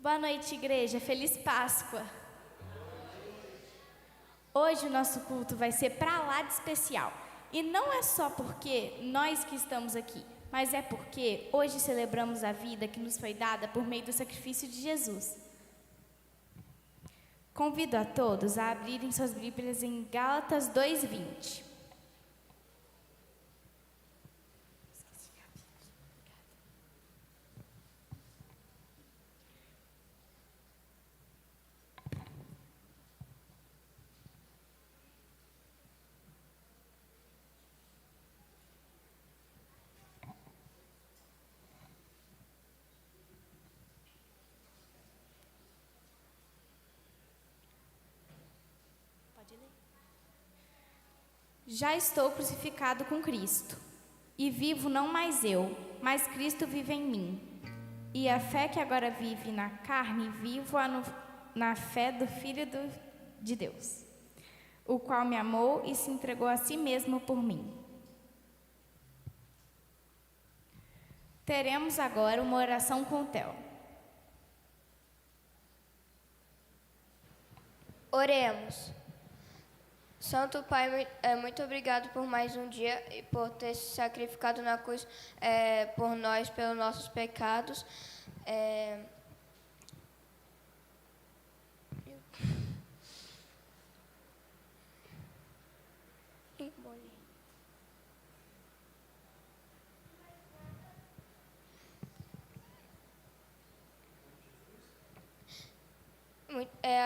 Boa noite, igreja. Feliz Páscoa. Hoje o nosso culto vai ser pra lá de especial. E não é só porque nós que estamos aqui, mas é porque hoje celebramos a vida que nos foi dada por meio do sacrifício de Jesus. Convido a todos a abrirem suas Bíblias em Gálatas 2:20. Já estou crucificado com Cristo, e vivo não mais eu, mas Cristo vive em mim. E a fé que agora vive na carne, vivo-a na fé do Filho de Deus, o qual me amou e se entregou a si mesmo por mim. Teremos agora uma oração com o Theo. Oremos. Santo Pai, muito obrigado por mais um dia e por ter se sacrificado na cruz por nós, pelos nossos pecados.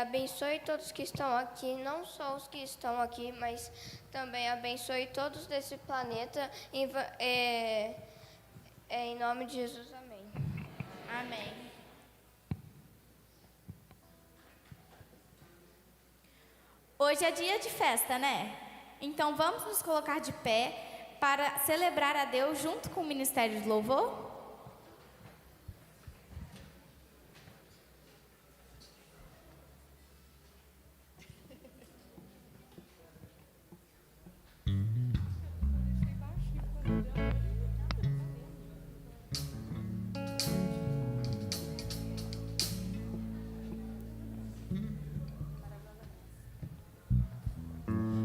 Abençoe todos que estão aqui, não só os que estão aqui, mas também abençoe todos desse planeta, em nome de Jesus, amém. Amém. Hoje é dia de festa, né? Então vamos nos colocar de pé para celebrar a Deus junto com o Ministério de Louvor?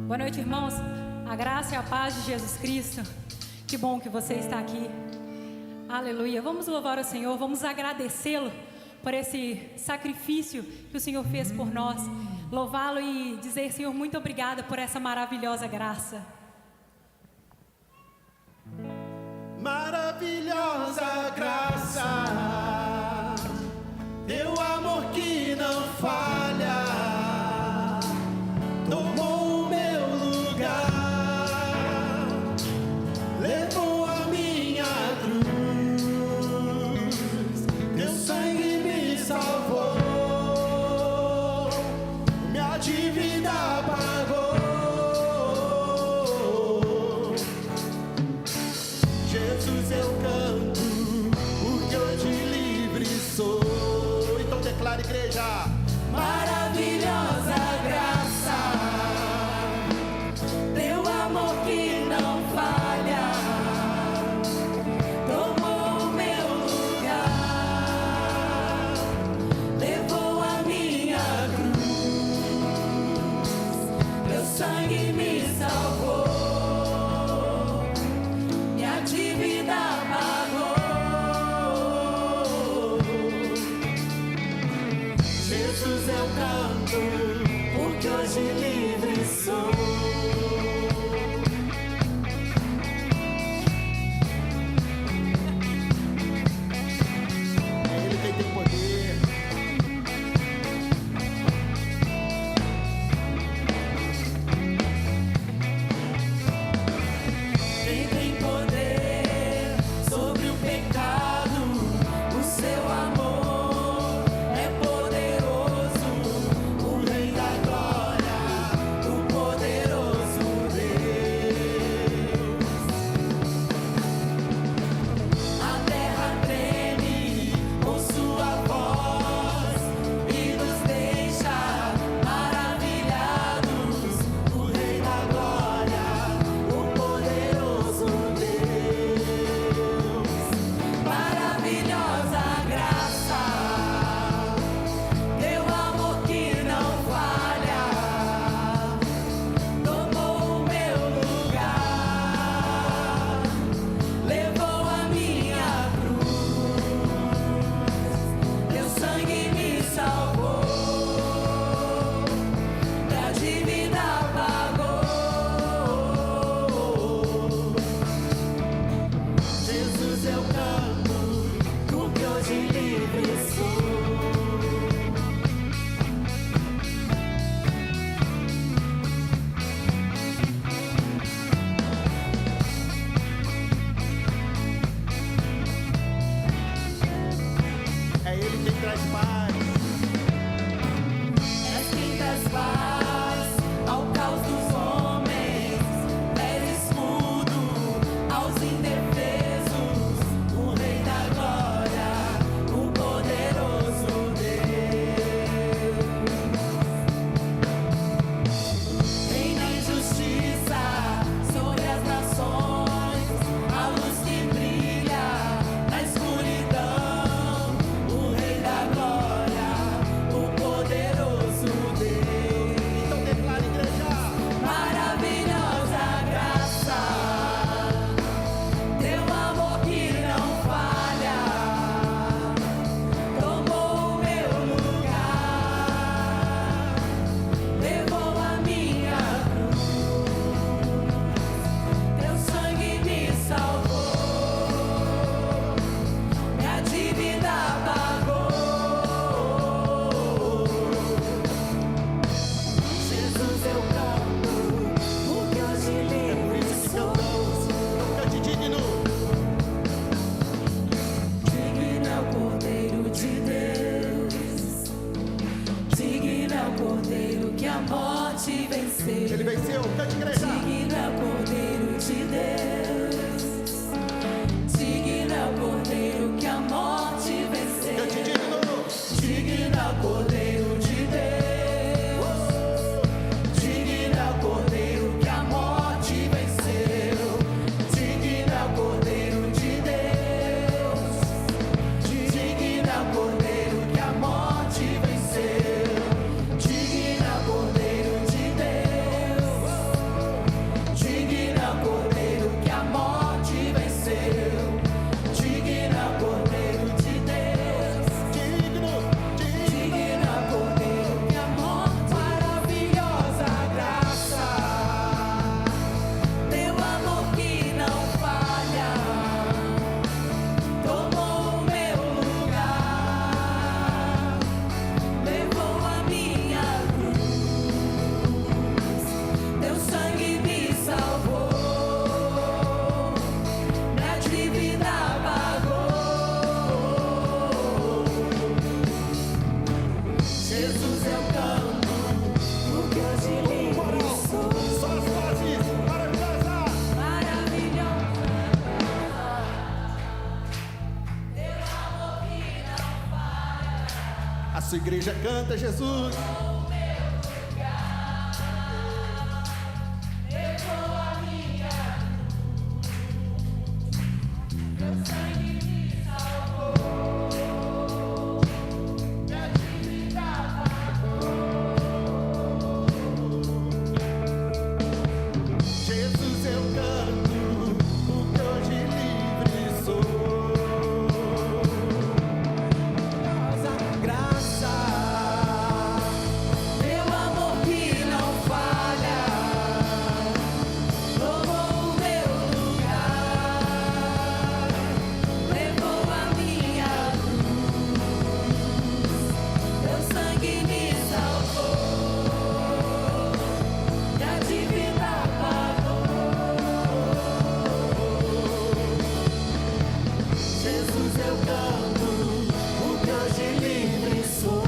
Boa noite, irmãos. A graça e a paz de Jesus Cristo. Que bom que você está aqui. Aleluia. Vamos louvar o Senhor, vamos agradecê-lo por esse sacrifício que o Senhor fez por nós. Louvá-lo e dizer, Senhor, muito obrigada por essa maravilhosa graça. Maravilhosa graça, teu amor que não falha, tomou o meu lugar, levou a minha cruz, teu sangue me salvou, minha dívida pagou. Jesus, eu canto, porque hoje livre sou. Então declara, igreja. Maravilhosa graça, teu amor que não falha, tomou o meu lugar, levou a minha cruz, teu sangue me salvou, minha dívida pagou. Jesus, eu canto, porque hoje livre sou. Ele quem tem poder. Quem tem poder sobre o pecado, o seu amor é poderoso. O Rei da Glória, o traz paz. És quem traz paz ao caos dos homens, és escudo aos indefesos, o Rei da Glória, o poderoso Deus. Reina em justiça sobre as nações, a luz que brilha na escuridão, o Rei da Glória, o poderoso Deus. Então declara, igreja. Maravilhosa graça, teu amor que não falha, tomou o meu lugar, levou a minha cruz, teu sangue me salvou, minha dívida pagou. Jesus, eu canto, porque hoje É por livre isso que sou. cantamos. Então cante digno. Digno é o Cordeiro de Deus, digno é o Cordeiro que a morte venceu. Ele venceu. Cante, igreja. Digno é o Cordeiro de Deus, digno é o Cordeiro que a morte venceu. Cante digno. Digno é o Cordeiro de Deus, digno é o Cordeiro que a morte venceu. Digno é o Cordeiro de Deus, digno é o Cordeiro que a morte venceu. Digno é o Cordeiro de Deus, digno é o Cordeiro que a morte venceu. Digno é o Cordeiro de Deus. Digno. Digno. Digno é o Cordeiro que a morte, maravilhosa graça, teu amor que não falha, tomou o meu lugar, levou a minha cruz, teu sangue me salvou, minha dívida pagou. Jesus, eu canto, porque hoje livre sou. Só as vozes. Maravilhosa. Maravilhosa, A sua igreja canta, Jesus. Jesus, eu canto, porque hoje livre sou. graça, teu amor que não falha, tomou o meu lugar, levou a minha cruz, teu sangue me salvou, minha dívida pagou. Jesus, eu canto, porque hoje livre sou.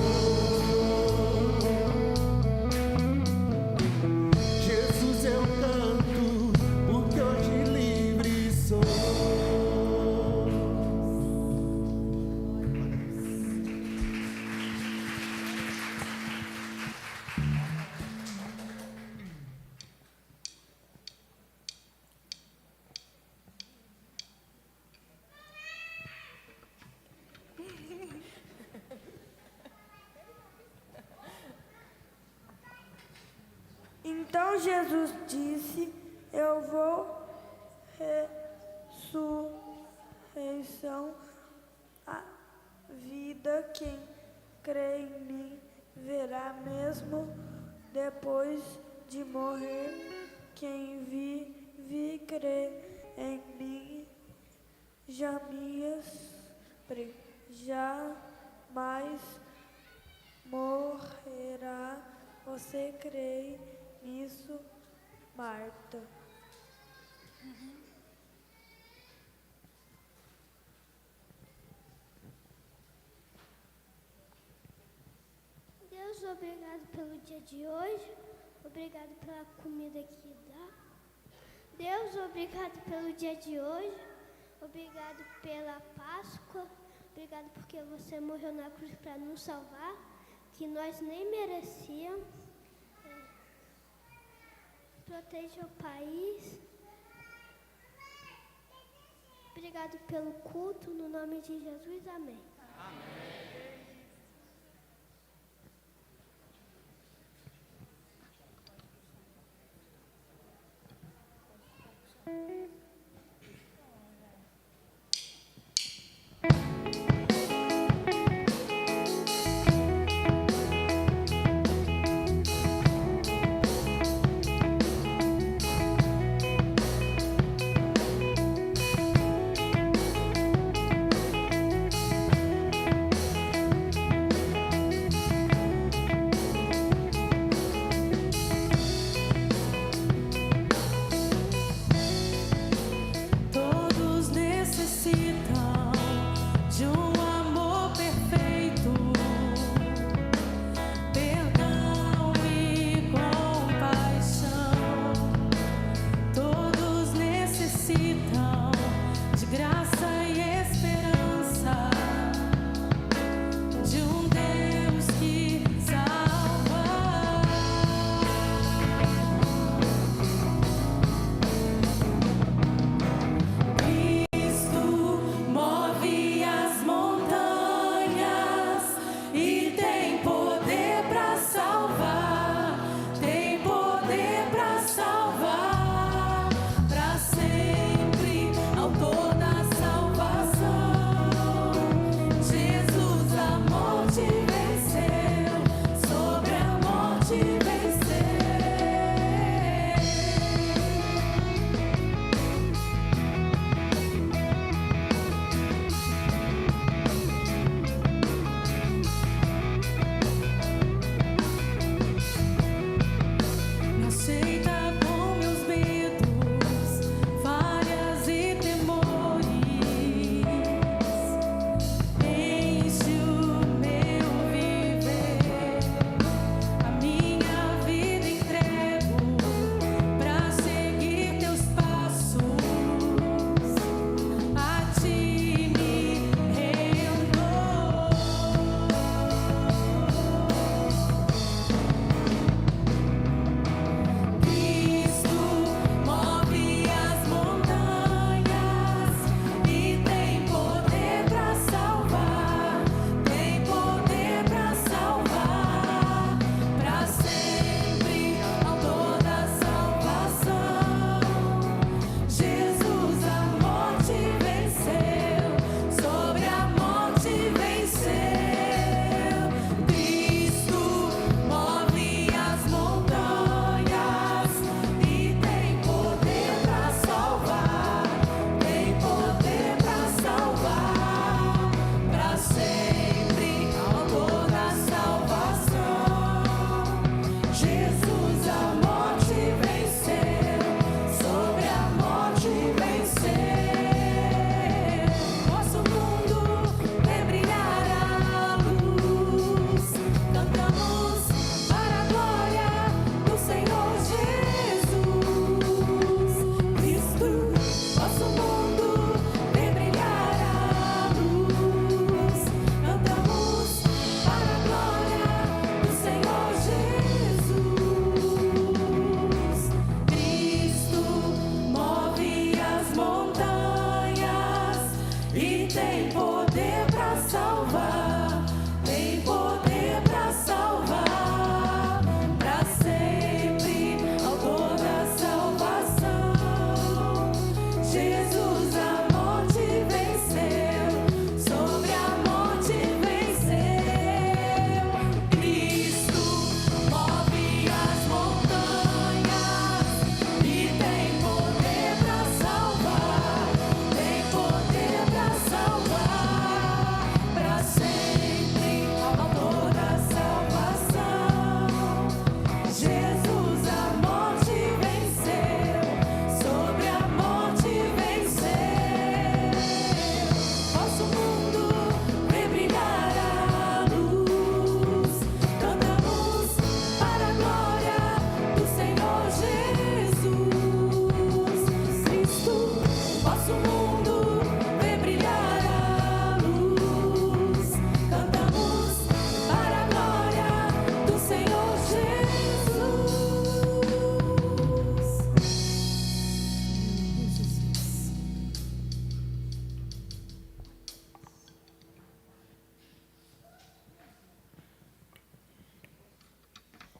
Jesus, eu canto, porque hoje livre sou. Então Jesus disse: Eu vou ressurreição, a vida. Quem crê em mim verá mesmo depois de morrer. Quem vive crê em mim jamais morrerá. Você crê nisso, Marta? obrigado pelo dia de hoje. Obrigado pela comida que dá. Deus, obrigado pelo dia de hoje. Obrigado pela Páscoa. Obrigado porque você morreu na cruz para nos salvar, que nós nem merecíamos. Proteja o país. Obrigado pelo culto, no nome de Jesus, amém.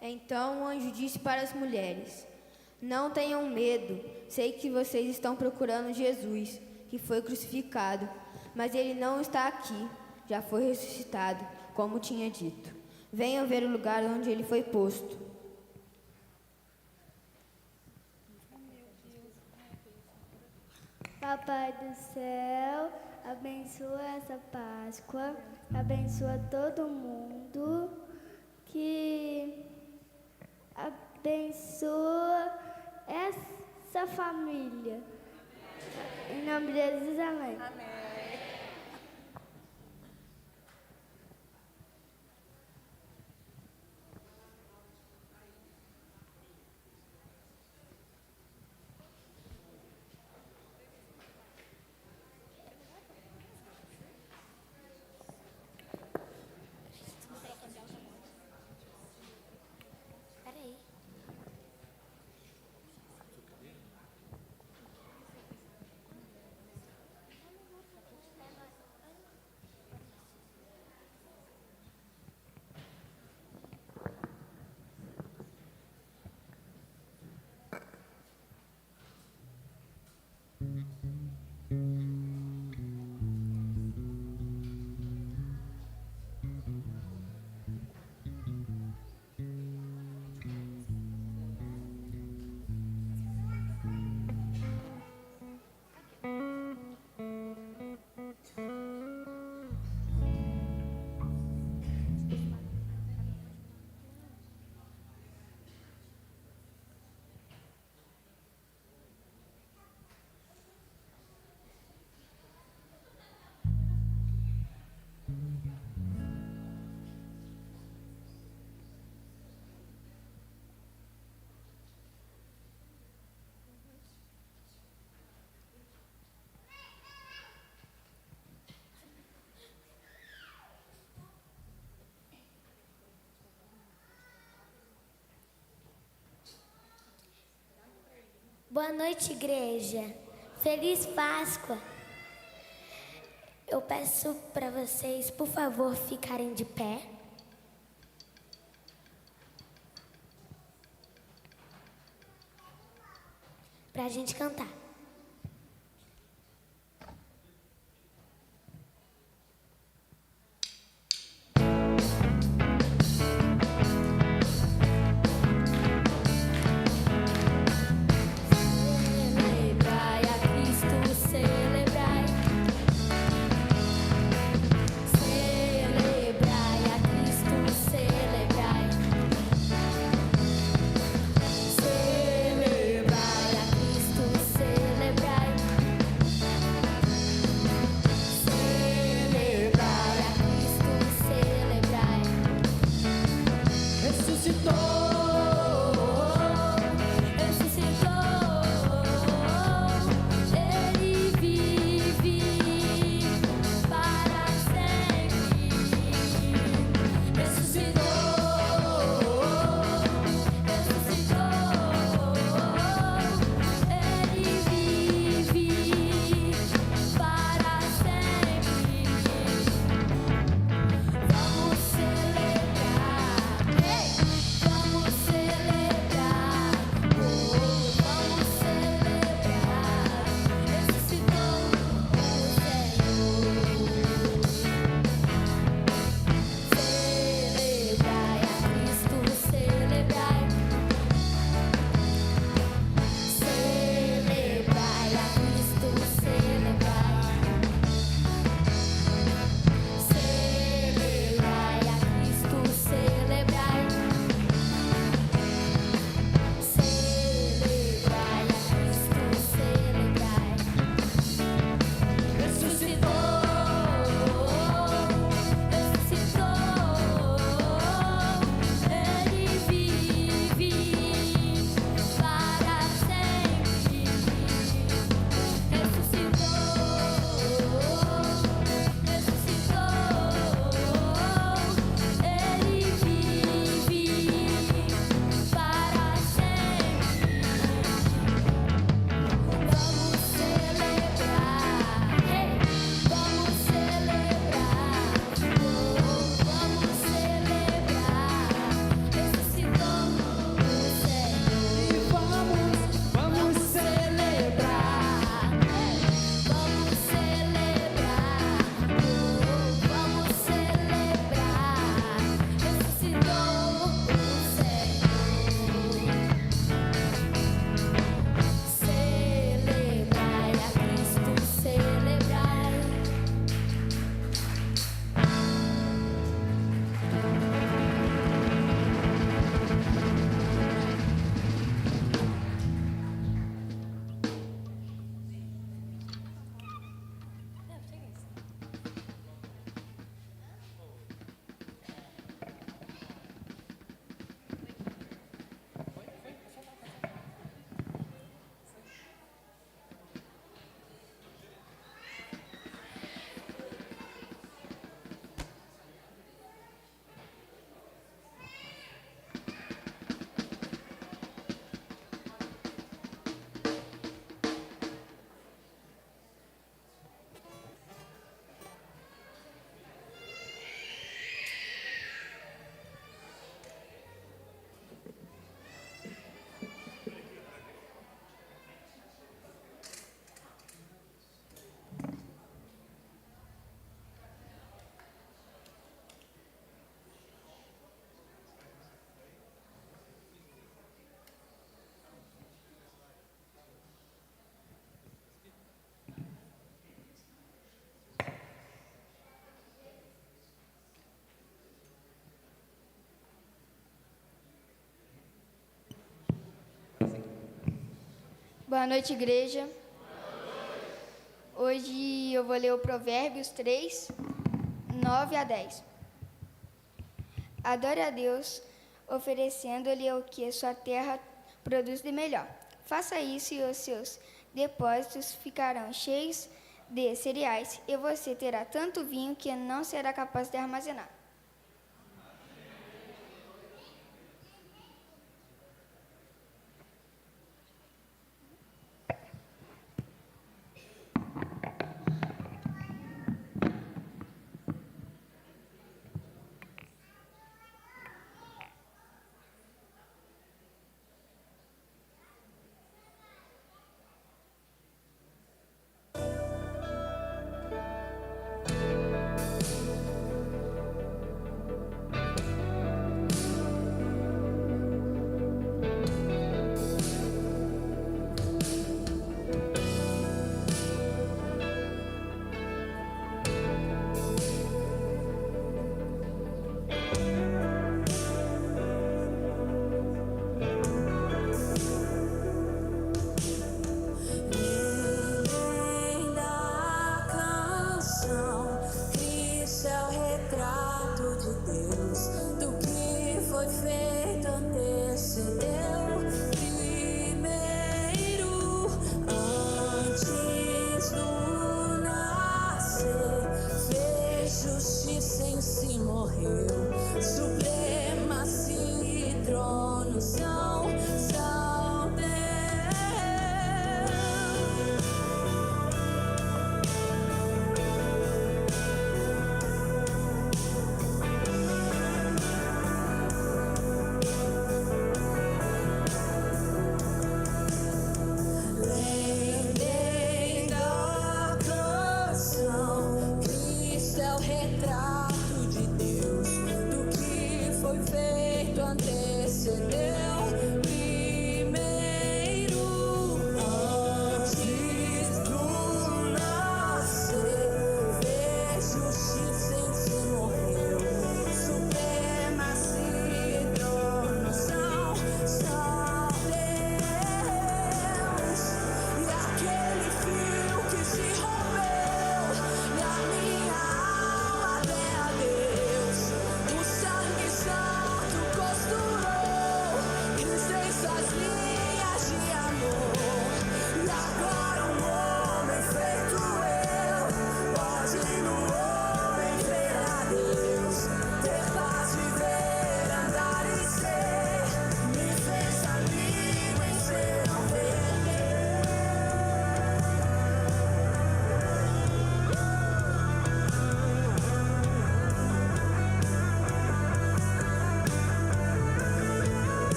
Então o anjo disse para as mulheres: Não tenham medo, sei que vocês estão procurando Jesus, que foi crucificado, mas ele não está aqui, já foi ressuscitado, como tinha dito. Venham ver o lugar onde ele foi posto. Papai do céu, abençoa essa Páscoa, abençoa todo mundo, que abençoa essa família. Em nome de Jesus, amém. Boa noite, igreja. Feliz Páscoa. Eu peço para vocês, por favor, ficarem de pé. Para a gente cantar. Celebrai a Cristo, celebrai. Celebrai a Cristo, celebrai. Celebrai a Cristo, celebrai. Boa noite, igreja. Hoje eu vou ler o Provérbios 3, 9 a 10. Adore a Deus, oferecendo-lhe o que sua terra produz de melhor. Faça isso e os seus depósitos ficarão cheios de cereais, e você terá tanto vinho que não será capaz de armazenar.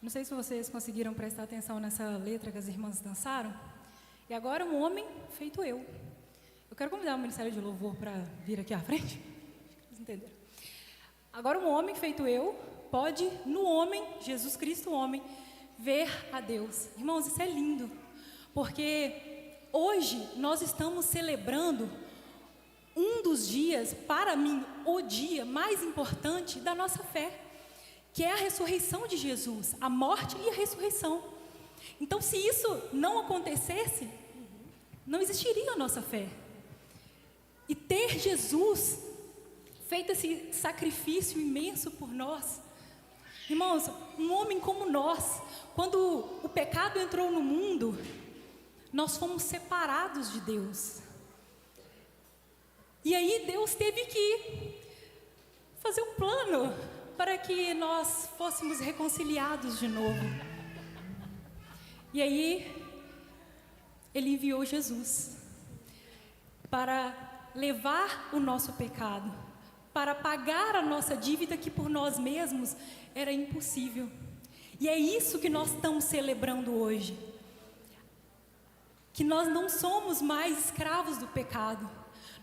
Não sei se vocês conseguiram prestar atenção nessa letra que as irmãs dançaram. E agora um homem feito eu. Eu quero convidar o Ministério de Louvor para vir aqui à frente. Vocês entenderam? Agora um homem feito eu pode, no homem, Jesus Cristo, o homem, ver a Deus. Irmãos, isso é lindo. Porque hoje nós estamos celebrando um dos dias, para mim, o dia mais importante da nossa fé, que é a ressurreição de Jesus, a morte e a ressurreição. Então, se isso não acontecesse, não existiria a nossa fé. E ter Jesus feito esse sacrifício imenso por nós, irmãos, um homem como nós, quando o pecado entrou no mundo, nós fomos separados de Deus. E aí Deus teve que fazer um plano para que nós fôssemos reconciliados de novo. E aí Ele enviou Jesus para levar o nosso pecado, para pagar a nossa dívida que por nós mesmos era impossível. E é isso que nós estamos celebrando hoje. Que nós não somos mais escravos do pecado.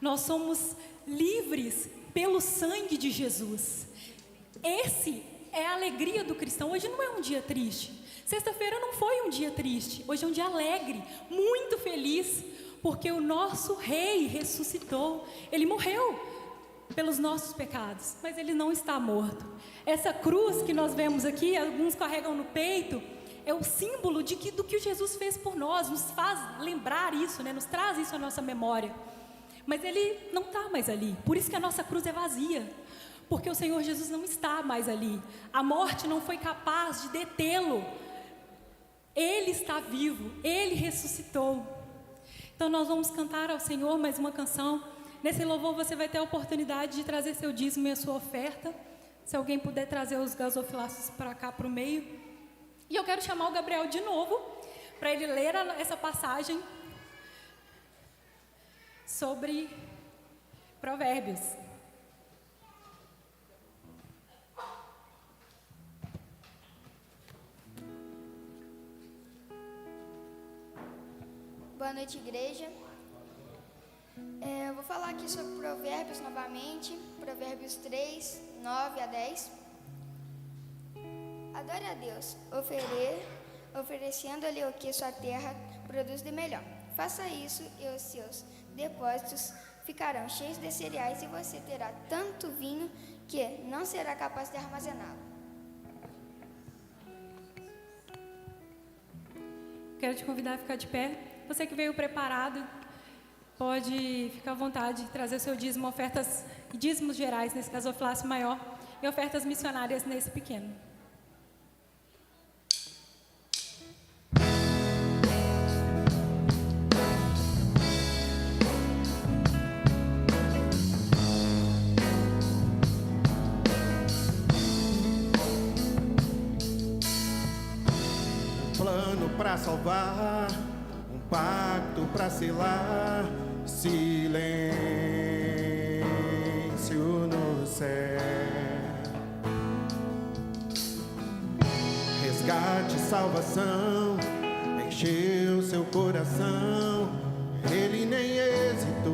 Nós somos livres pelo sangue de Jesus. Esse é a alegria do cristão. Hoje não é um dia triste. Sexta-feira não foi um dia triste. Hoje é um dia alegre, muito feliz, porque o nosso Rei ressuscitou. Ele morreu pelos nossos pecados, mas Ele não está morto. Essa cruz que nós vemos aqui, alguns carregam no peito, é o símbolo do que Jesus fez por nós, nos faz lembrar isso, né? Nos traz isso à nossa memória. Mas Ele não está mais ali, por isso que a nossa cruz é vazia, porque o Senhor Jesus não está mais ali. A morte não foi capaz de detê-lo. Ele está vivo, Ele ressuscitou. Então nós vamos cantar ao Senhor mais uma canção. Nesse louvor você vai ter a oportunidade de trazer seu dízimo e a sua oferta. Se alguém puder trazer os gasofilaços para cá, para o meio. E eu quero chamar o Gabriel de novo, para ele ler essa passagem sobre Provérbios. Boa noite, igreja. Eu vou falar aqui sobre Provérbios novamente, Provérbios 3, 9 a 10. Adore a Deus, oferecendo-lhe o que sua terra produz de melhor. Faça isso e os seus depósitos ficarão cheios de cereais e você terá tanto vinho que não será capaz de armazená-lo. Quero te convidar a ficar de pé. Você que veio preparado, pode ficar à vontade de trazer o seu dízimo, ofertas e dízimos gerais nesse gasofilácio maior e ofertas missionárias nesse pequeno. Plano pra salvar, um pacto pra selar, silêncio no céu. Resgate, salvação, encheu seu coração, ele nem hesitou.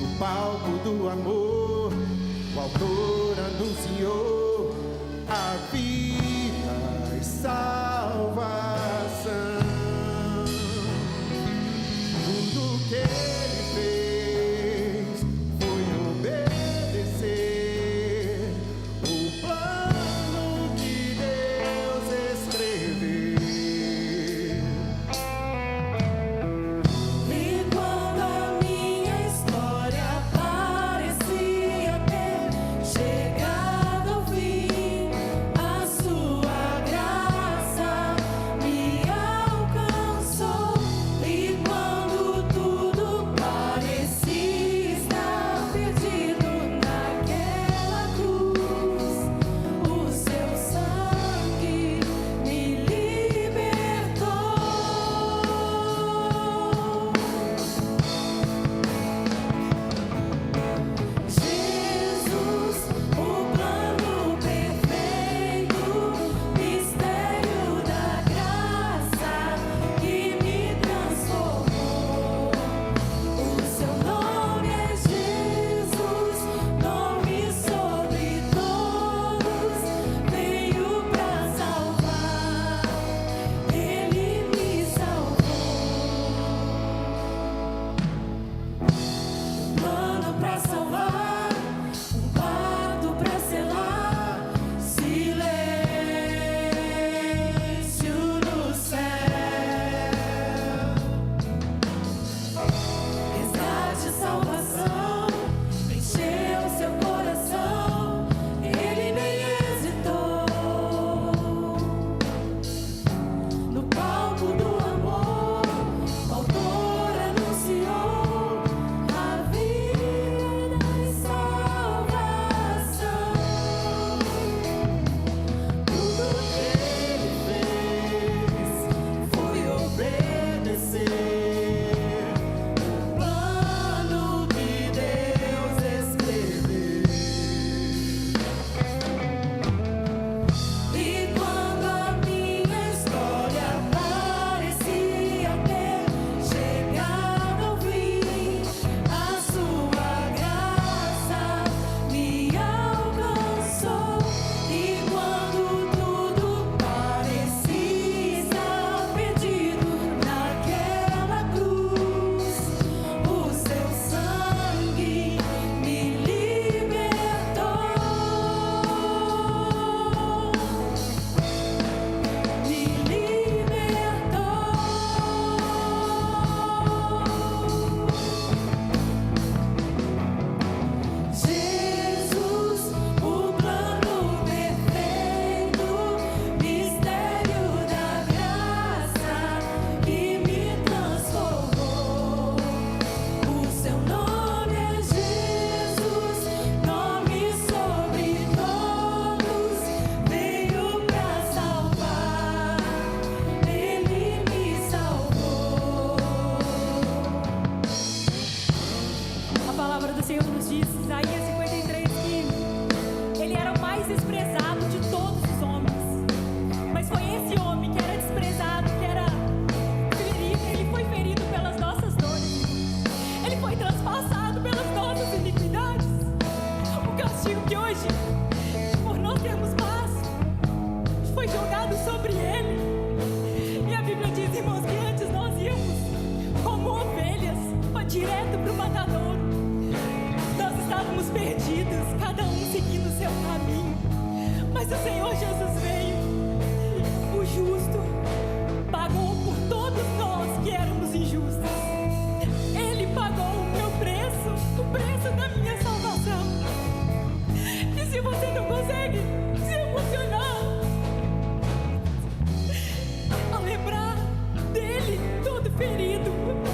No palco do amor, o autor anunciou a vida e salvação. Tudo que ele fez foi obedecer o plano que Deus escreveu. E quando a minha história parecia ter chegado ao fim, a sua graça Mas o Senhor Jesus veio, o justo, pagou por todos nós que éramos injustos. Ele pagou o meu preço, o preço da minha salvação. E se você não consegue se emocionar ao lembrar dele todo ferido,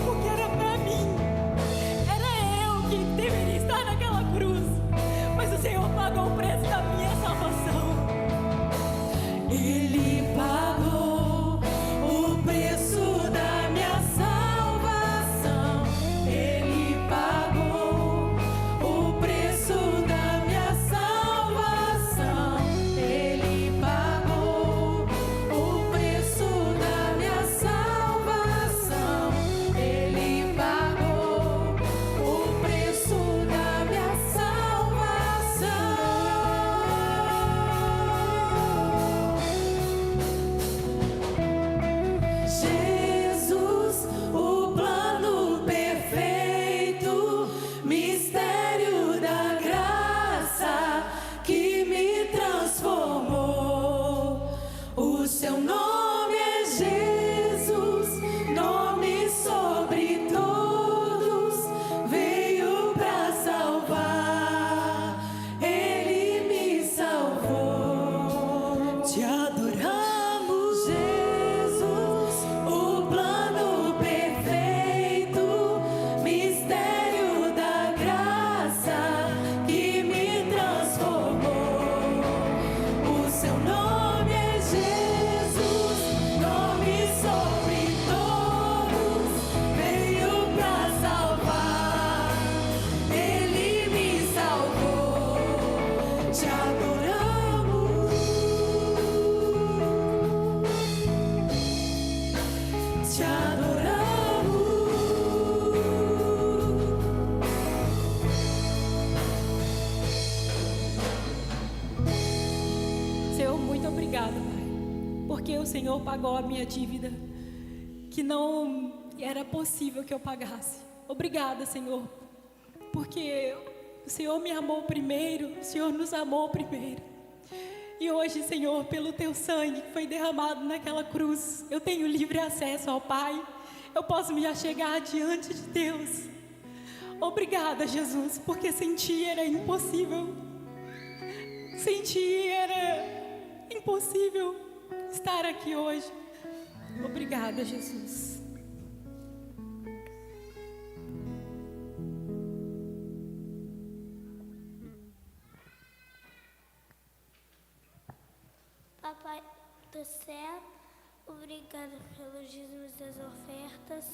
porque era pra mim, era eu que deveria estar naquela cruz, mas o Senhor pagou o preço da minha salvação. Ele pagou o preço da minha salvação. Ele pagou o preço da minha salvação. Ele pagou o preço da minha salvação. Ele pagou o preço da minha salvação. Jesus, o plano perfeito, mistério da graça que me transformou. O seu nome é Jesus, nome sobre todos, veio pra salvar, ele me salvou. Te adoramos, Jesus, o plano perfeito, mistério da graça que me transformou. O seu nome é Jesus, nome sobre todos, veio pra salvar, ele me salvou. Te adoramos, te adoramos. Senhor, muito obrigada, Pai, porque o Senhor pagou a minha dívida que não era possível que eu pagasse. Obrigada, Senhor, porque o Senhor me amou primeiro, o Senhor nos amou primeiro. E hoje, Senhor, pelo Teu sangue que foi derramado naquela cruz, eu tenho livre acesso ao Pai, eu posso me achegar diante de Deus. Obrigada, Jesus, porque sem Ti era impossível. Sem Ti era impossível estar aqui hoje. Obrigada, Jesus. Papai do céu, obrigada pelos dízimos das ofertas,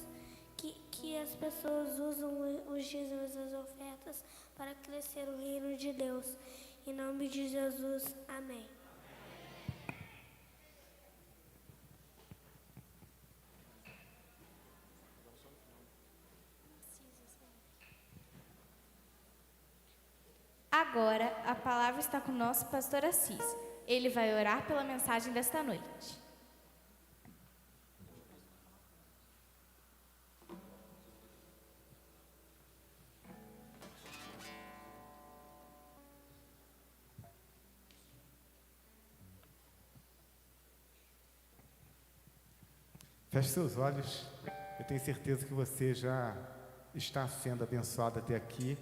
que as pessoas usam os dízimos das ofertas para crescer o reino de Deus. Em nome de Jesus, amém. Agora, a palavra está com o nosso pastor Assis. Ele vai orar pela mensagem desta noite. Feche seus olhos. Eu tenho certeza que você já está sendo abençoado até aqui,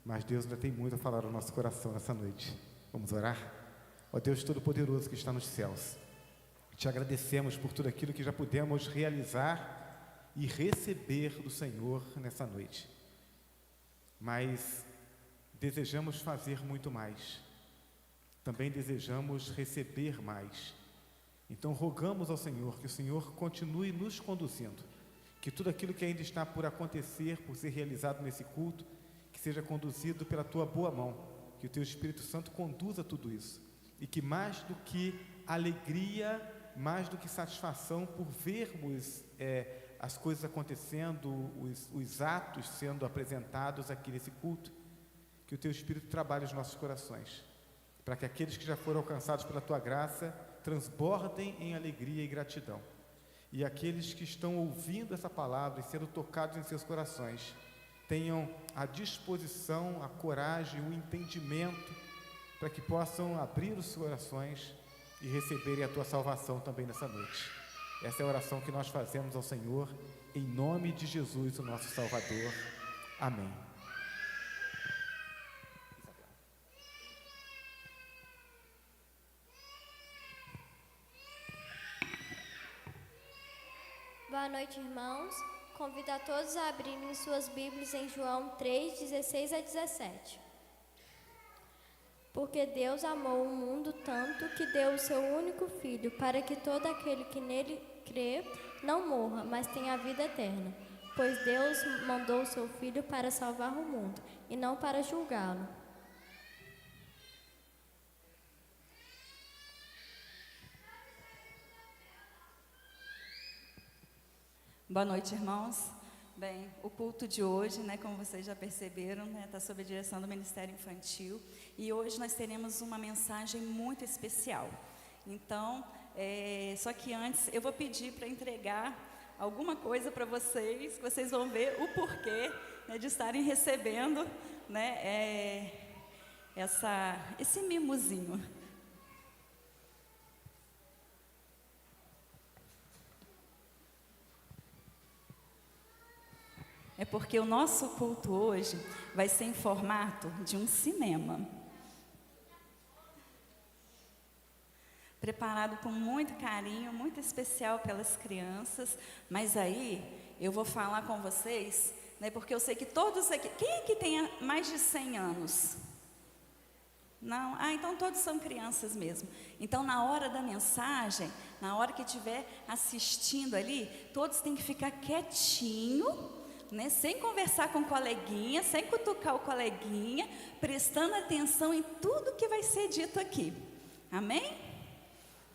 mas Deus ainda tem muito a falar ao nosso coração nessa noite. Vamos orar? Ó Deus Todo-Poderoso que está nos céus, te agradecemos por tudo aquilo que já pudemos realizar e receber do Senhor nessa noite. Mas desejamos fazer muito mais. Também desejamos receber mais. Então rogamos ao Senhor que o Senhor continue nos conduzindo, que tudo aquilo que ainda está por acontecer, por ser realizado nesse culto, que seja conduzido pela Tua boa mão, que o Teu Espírito Santo conduza tudo isso, e que mais do que alegria, mais do que satisfação por vermos as coisas acontecendo, os atos sendo apresentados aqui nesse culto, que o Teu Espírito trabalhe os nossos corações, para que aqueles que já foram alcançados pela Tua graça transbordem em alegria e gratidão, e aqueles que estão ouvindo essa palavra e sendo tocados em seus corações tenham a disposição, a coragem, o entendimento para que possam abrir os seus corações e receberem a tua salvação também nessa noite. Essa é a oração que nós fazemos ao Senhor, em nome de Jesus, o nosso Salvador. Amém. Boa noite, irmãos. Convido a todos a abrirem suas Bíblias em João 3, 16 a 17. Porque Deus amou o mundo tanto que deu o seu único Filho, para que todo aquele que nele crê não morra, mas tenha a vida eterna. Pois Deus mandou o seu Filho para salvar o mundo, e não para julgá-lo. Boa noite, irmãos. Bem, o culto de hoje, como vocês já perceberam, está sob a direção do Ministério Infantil, e hoje nós teremos uma mensagem muito especial. Então, só que antes eu vou pedir para entregar alguma coisa para vocês, que vocês vão ver o porquê de estarem recebendo esse mimozinho. É porque o nosso culto hoje vai ser em formato de um cinema. Preparado com muito carinho, muito especial pelas crianças. Mas aí, eu vou falar com vocês, porque eu sei que todos aqui... Quem é que tem mais de 100 anos? Não? Então todos são crianças mesmo. Então, na hora da mensagem, na hora que estiver assistindo ali, todos têm que ficar quietinho, sem conversar com o coleguinha, sem cutucar o coleguinha, prestando atenção em tudo que vai ser dito aqui. Amém?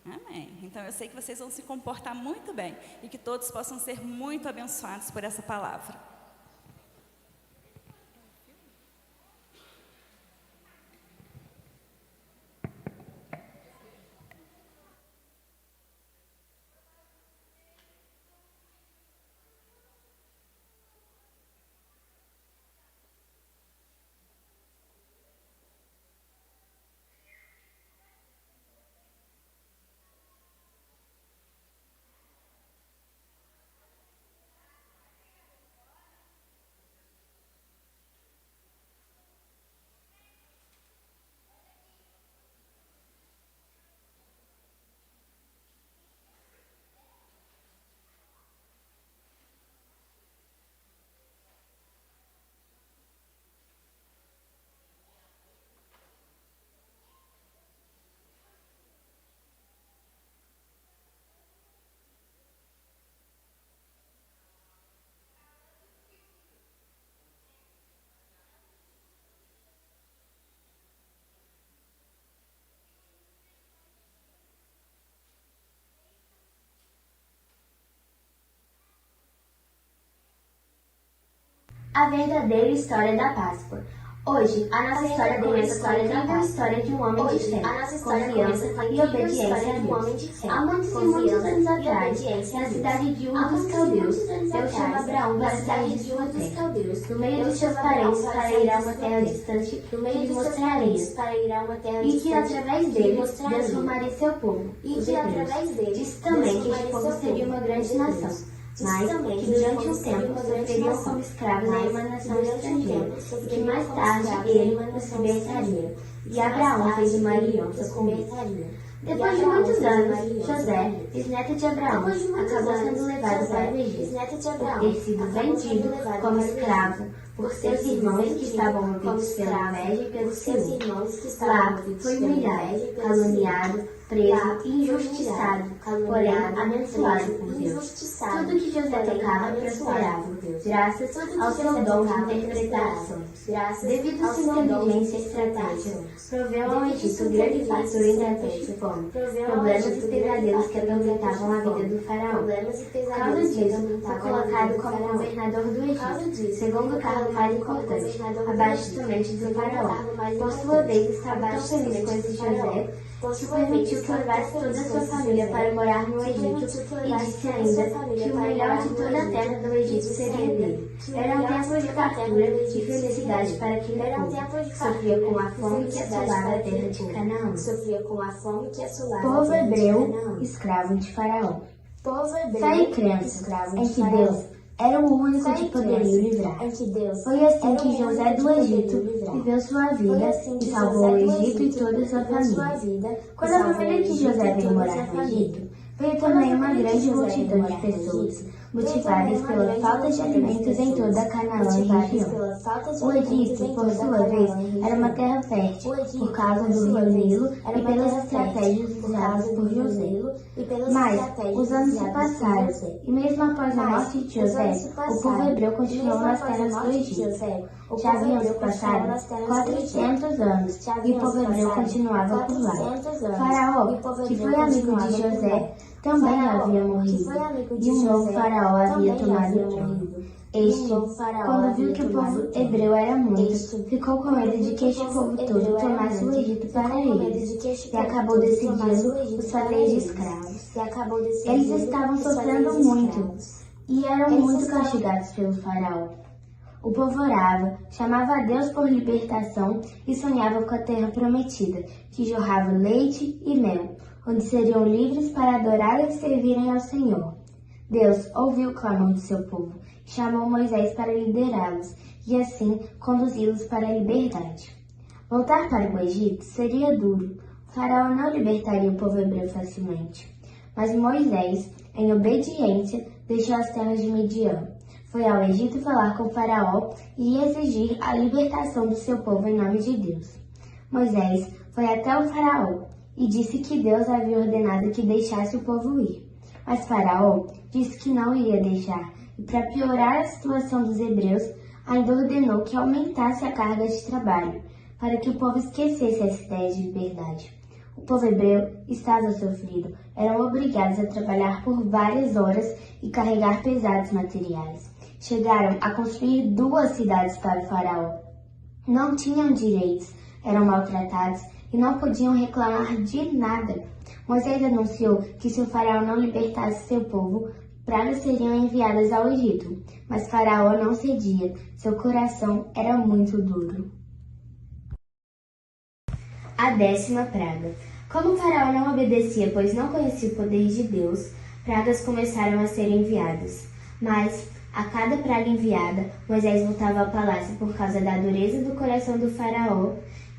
Amém. Então eu sei que vocês vão se comportar muito bem e que todos possam ser muito abençoados por essa palavra. A verdadeira história da Páscoa. Hoje, a nossa história começa com a incrível história de um homem de fé, confiança e obediência a Deus. Há muitos e muitos anos atrás, na cidade de Ur dos Caldeus, Deus chama Abraão para sair de sua terra, no meio de seus parentes, para ir a uma terra distante, que lhe mostraria, e que através dele, Deus formaria seu povo, os hebreus. Disse também que este povo seria uma grande nação, mas que durante um tempo sofreriam como escravos em uma nação estrangeira, e que mais tarde ele os libertaria. E Abraão fez uma aliança com ele. Depois de muitos anos, José, bisneto de Abraão, acabou sendo levado para o Egito, por ter sido vendido como escravo por seus irmãos que estavam movidos pela inveja e pelo ciúme. Lá foi humilhado, caluniado, preso e injustiçado, porém abençoado por Deus. Tudo que José tocava prosperava, graças ao seu dom de interpretações. Devido à sua inteligência e estratégia, proveu ao Egito grande fartura em tempos de fome, problemas e pesadelos que atormentavam a vida do faraó. Por causa disso, foi colocado como governador do Egito, segundo o cargo mais importante, abaixo somente do faraó. Por sua vez, estava tão feliz com esse José que permitiu que levasse toda a sua família para morar no Egito, e disse ainda que o melhor de toda a terra do Egito seria dele. Era um tempo de fartura e felicidade para aquele povo, que sofria com a fome que assolava a terra de Canaã. Povo hebreu, escravo de Faraó. Fé e crença em que Deus era o único que poderia o livrar. Foi assim que José do Egito viveu sua vida e salvou o Egito e toda a sua família. Quando a família de José veio morar no Egito, veio também uma grande multidão de pessoas, motivadas pela falta de alimentos em toda a Canaã e região. O Egito, por sua vez, era uma terra fértil por causa do rio Nilo e pelas estratégias usadas por José. Mas os anos se passaram e mesmo após a morte de José, o povo hebreu continuou nas terras do Egito. Já haviam se passado 400 anos e o povo hebreu continuava por lá. Faraó, que foi amigo de José, também havia morrido, e um novo faraó havia tomado o trono. Este, quando viu que o povo hebreu era muito, ficou com medo de que este povo todo tomasse o Egito para eles, e acabou decidindo os fazer de escravos. Eles estavam sofrendo muito, e eram muito castigados pelo faraó. O povo orava, chamava a Deus por libertação e sonhava com a terra prometida, que jorrava leite e mel, onde seriam livres para adorar e servirem ao Senhor. Deus ouviu o clamor do seu povo, chamou Moisés para liderá-los e assim conduzi-los para a liberdade. Voltar para o Egito seria duro. O faraó não libertaria o povo hebreu facilmente. Mas Moisés, em obediência, deixou as terras de Midian. Foi ao Egito falar com o faraó e exigir a libertação do seu povo em nome de Deus. Moisés foi até o faraó e disse que Deus havia ordenado que deixasse o povo ir. Mas Faraó disse que não ia deixar, e para piorar a situação dos hebreus, ainda ordenou que aumentasse a carga de trabalho, para que o povo esquecesse essa ideia de liberdade. O povo hebreu estava sofrido, eram obrigados a trabalhar por várias horas e carregar pesados materiais. Chegaram a construir 2 cidades para o faraó. Não tinham direitos, eram maltratados e não podiam reclamar de nada. Moisés anunciou que se o faraó não libertasse seu povo, pragas seriam enviadas ao Egito. Mas Faraó não cedia, seu coração era muito duro. A 10ª praga. Como o faraó não obedecia, pois não conhecia o poder de Deus, pragas começaram a ser enviadas. Mas, a cada praga enviada, Moisés voltava ao palácio por causa da dureza do coração do faraó,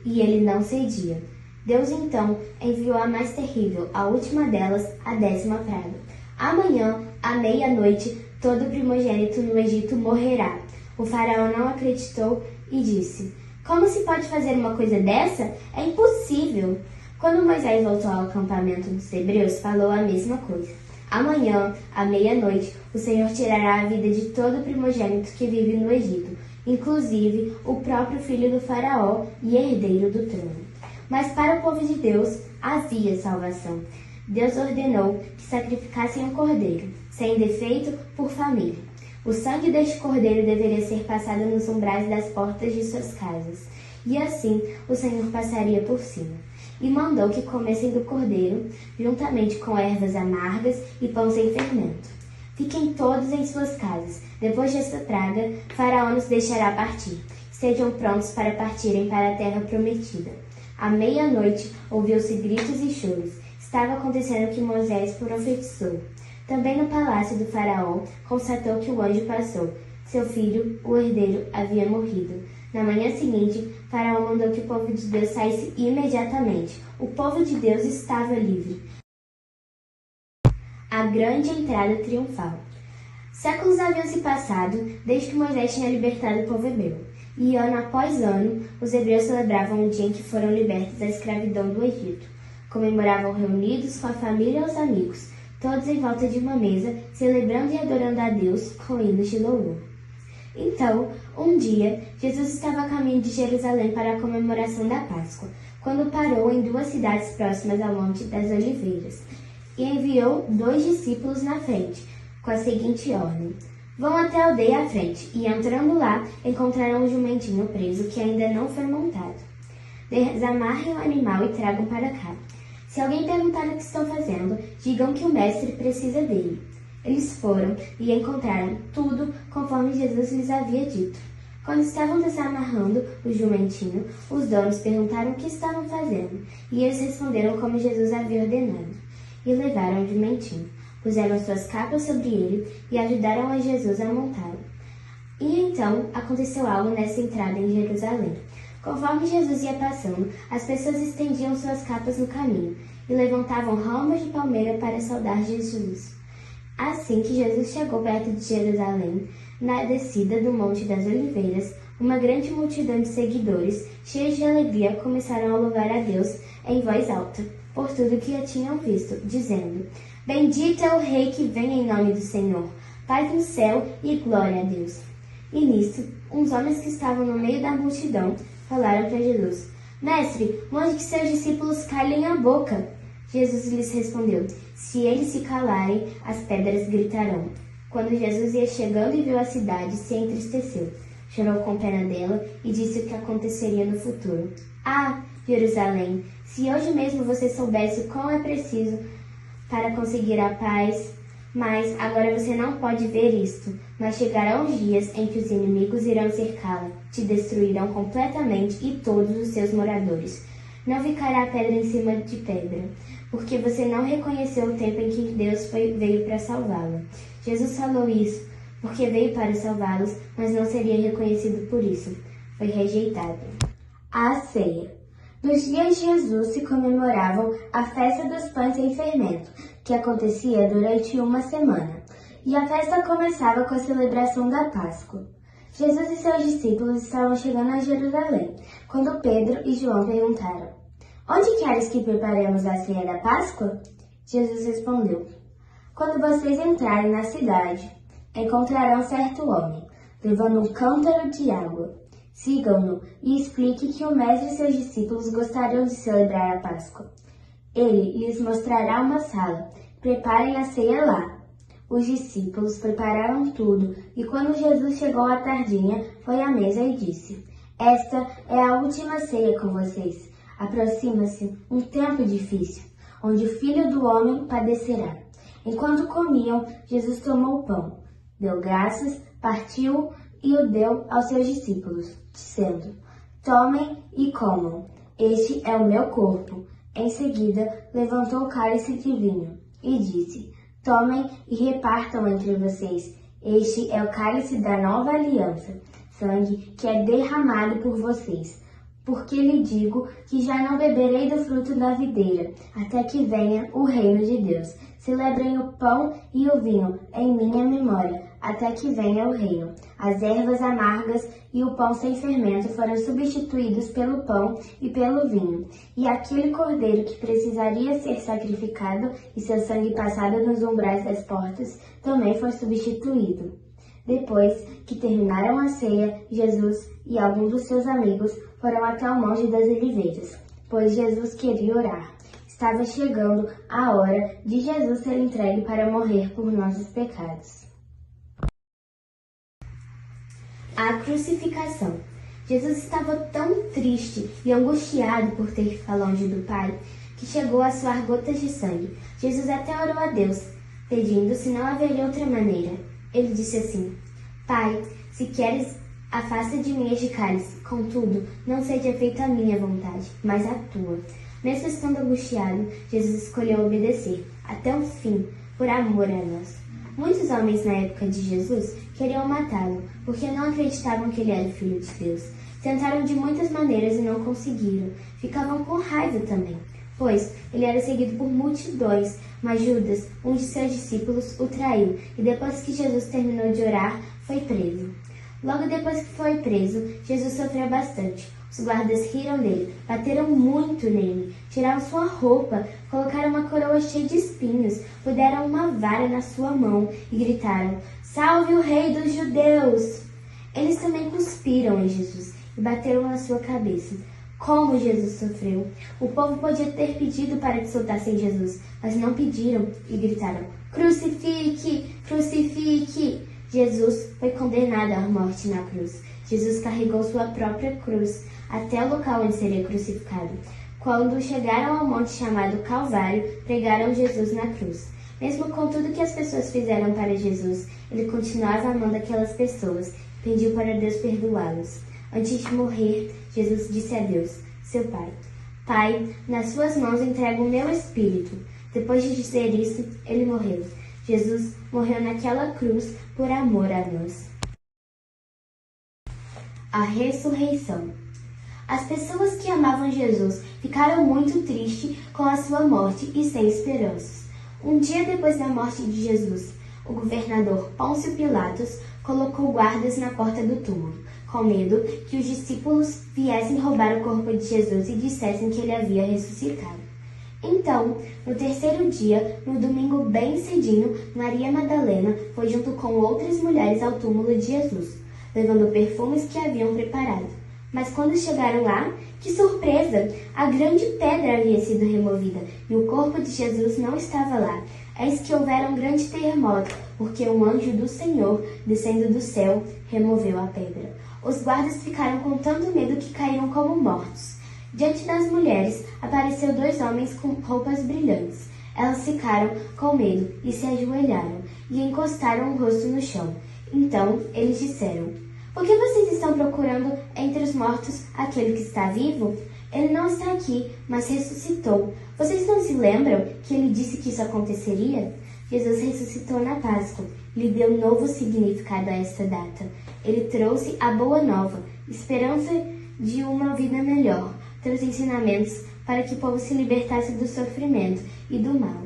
e ele não cedia. Deus então enviou a mais terrível, a última delas, a 10ª praga. Amanhã, à meia-noite, todo primogênito no Egito morrerá. O faraó não acreditou e disse: como se pode fazer uma coisa dessa? É impossível. Quando Moisés voltou ao acampamento dos hebreus, falou a mesma coisa. Amanhã, à meia-noite, o Senhor tirará a vida de todo primogênito que vive no Egito, inclusive o próprio filho do faraó e herdeiro do trono. Mas para o povo de Deus havia salvação. Deus ordenou que sacrificassem um cordeiro, sem defeito, por família. O sangue deste cordeiro deveria ser passado nos umbrais das portas de suas casas, e assim o Senhor passaria por cima. E mandou que comessem do cordeiro, juntamente com ervas amargas e pão sem fermento. Fiquem todos em suas casas. Depois desta praga, Faraó nos deixará partir. Estejam prontos para partirem para a terra prometida. À meia-noite, ouviu-se gritos e choros. Estava acontecendo o que Moisés profetizou. Também no palácio do faraó, constatou que o anjo passou. Seu filho, o herdeiro, havia morrido. Na manhã seguinte, Faraó mandou que o povo de Deus saísse imediatamente. O povo de Deus estava livre. A grande entrada triunfal. Séculos haviam se passado desde que Moisés tinha libertado o povo hebreu. E ano após ano, os hebreus celebravam o dia em que foram libertos da escravidão do Egito. Comemoravam reunidos com a família e os amigos, todos em volta de uma mesa, celebrando e adorando a Deus com hinos de louvor. Então, um dia, Jesus estava a caminho de Jerusalém para a comemoração da Páscoa, quando parou em 2 cidades próximas ao Monte das Oliveiras, e enviou 2 discípulos na frente, com a seguinte ordem: vão até a aldeia à frente, e entrando lá, encontrarão um jumentinho preso que ainda não foi montado. Desamarrem o animal e tragam para cá. Se alguém perguntar o que estão fazendo, digam que o mestre precisa dele. Eles foram e encontraram tudo conforme Jesus lhes havia dito. Quando estavam desamarrando o jumentinho, os donos perguntaram o que estavam fazendo, e eles responderam como Jesus havia ordenado. E levaram o jumentinho, puseram suas capas sobre ele e ajudaram a Jesus a montá-lo. E então aconteceu algo nessa entrada em Jerusalém. Conforme Jesus ia passando, as pessoas estendiam suas capas no caminho e levantavam ramos de palmeira para saudar Jesus. Assim que Jesus chegou perto de Jerusalém, na descida do Monte das Oliveiras, uma grande multidão de seguidores, cheios de alegria, começaram a louvar a Deus em voz alta, por tudo que tinham visto, dizendo: Bendito é o Rei que vem em nome do Senhor, paz no céu e glória a Deus. E nisso, uns homens que estavam no meio da multidão falaram para Jesus: Mestre, mande que seus discípulos calem a boca. Jesus lhes respondeu: Se eles se calarem, as pedras gritarão. Quando Jesus ia chegando e viu a cidade, se entristeceu, chorou com pena dela e disse o que aconteceria no futuro. Ah, Jerusalém, se hoje mesmo você soubesse o quão é preciso para conseguir a paz, mas agora você não pode ver isto. Mas chegarão os dias em que os inimigos irão cercá-la, te destruirão completamente e todos os seus moradores. Não ficará pedra em cima de pedra, porque você não reconheceu o tempo em que Deus veio para salvá-la. Jesus falou isso porque veio para salvá-los, mas não seria reconhecido por isso. Foi rejeitado. A ceia. Nos dias de Jesus se comemoravam a festa dos pães sem fermento, que acontecia durante uma semana. E a festa começava com a celebração da Páscoa. Jesus e seus discípulos estavam chegando a Jerusalém, quando Pedro e João perguntaram: Onde queres que preparemos a ceia da Páscoa? Jesus respondeu: Quando vocês entrarem na cidade, encontrarão certo homem, levando um cântaro de água. Sigam-no e explique que o mestre e seus discípulos gostariam de celebrar a Páscoa. Ele lhes mostrará uma sala. Preparem a ceia lá. Os discípulos prepararam tudo, e quando Jesus chegou à tardinha, foi à mesa e disse: Esta é a última ceia com vocês. Aproxima-se um tempo difícil, onde o Filho do Homem padecerá. Enquanto comiam, Jesus tomou o pão, deu graças, partiu e o deu aos seus discípulos, dizendo: Tomem e comam, este é o meu corpo. Em seguida, levantou o cálice de vinho e disse: Tomem e repartam entre vocês. Este é o cálice da nova aliança, sangue que é derramado por vocês. Porque lhe digo que já não beberei do fruto da videira, até que venha o reino de Deus. Celebrem o pão e o vinho em minha memória, até que venha o reino. As ervas amargas e o pão sem fermento foram substituídos pelo pão e pelo vinho. E aquele cordeiro que precisaria ser sacrificado e seu sangue passado nos umbrais das portas também foi substituído. Depois que terminaram a ceia, Jesus e alguns dos seus amigos foram até o Monte das Oliveiras, pois Jesus queria orar. Estava chegando a hora de Jesus ser entregue para morrer por nossos pecados. A crucificação. Jesus estava tão triste e angustiado por ter que ficar longe do Pai, que chegou a suar gotas de sangue. Jesus até orou a Deus, pedindo se não haveria outra maneira. Ele disse assim: Pai, se queres, afasta de mim este cálice. Contudo, não seja feita a minha vontade, mas a tua. Mesmo estando angustiado, Jesus escolheu obedecer, até o fim, por amor a nós. Muitos homens na época de Jesus queriam matá-lo, porque não acreditavam que ele era o Filho de Deus. Tentaram de muitas maneiras e não conseguiram. Ficavam com raiva também, pois ele era seguido por multidões. Mas Judas, um de seus discípulos, o traiu, e depois que Jesus terminou de orar, foi preso. Logo depois que foi preso, Jesus sofreu bastante. Os guardas riram dele, bateram muito nele, tiraram sua roupa, colocaram uma coroa cheia de espinhos, puseram uma vara na sua mão e gritaram: Salve o Rei dos Judeus! Eles também cuspiram em Jesus e bateram na sua cabeça. Como Jesus sofreu! O povo podia ter pedido para que soltassem Jesus, mas não pediram e gritaram: Crucifique! Crucifique! Jesus foi condenado à morte na cruz. Jesus carregou sua própria cruz até o local onde seria crucificado. Quando chegaram ao monte chamado Calvário, pregaram Jesus na cruz. Mesmo com tudo que as pessoas fizeram para Jesus, ele continuava amando aquelas pessoas e pediu para Deus perdoá-los. Antes de morrer, Jesus disse a Deus, seu Pai, Pai, nas suas mãos entrego o meu espírito. Depois de dizer isso, ele morreu. Jesus morreu naquela cruz por amor a nós. A ressurreição. As pessoas que amavam Jesus ficaram muito tristes com a sua morte e sem esperanças. Um dia depois da morte de Jesus, o governador Pôncio Pilatos colocou guardas na porta do túmulo, com medo que os discípulos viessem roubar o corpo de Jesus e dissessem que ele havia ressuscitado. Então, no terceiro dia, no domingo bem cedinho, Maria Madalena foi junto com outras mulheres ao túmulo de Jesus, levando perfumes que haviam preparado. Mas quando chegaram lá, que surpresa! A grande pedra havia sido removida e o corpo de Jesus não estava lá. Eis que houvera um grande terremoto, porque um anjo do Senhor, descendo do céu, removeu a pedra. Os guardas ficaram com tanto medo que caíram como mortos. Diante das mulheres, apareceu 2 homens com roupas brilhantes. Elas ficaram com medo e se ajoelharam e encostaram o rosto no chão. Então, eles disseram, por que vocês estão procurando entre os mortos aquele que está vivo? Ele não está aqui, mas ressuscitou. Vocês não se lembram que ele disse que isso aconteceria? Jesus ressuscitou na Páscoa e lhe deu novo significado a esta data. Ele trouxe a boa nova, esperança de uma vida melhor, trouxe ensinamentos para que o povo se libertasse do sofrimento e do mal.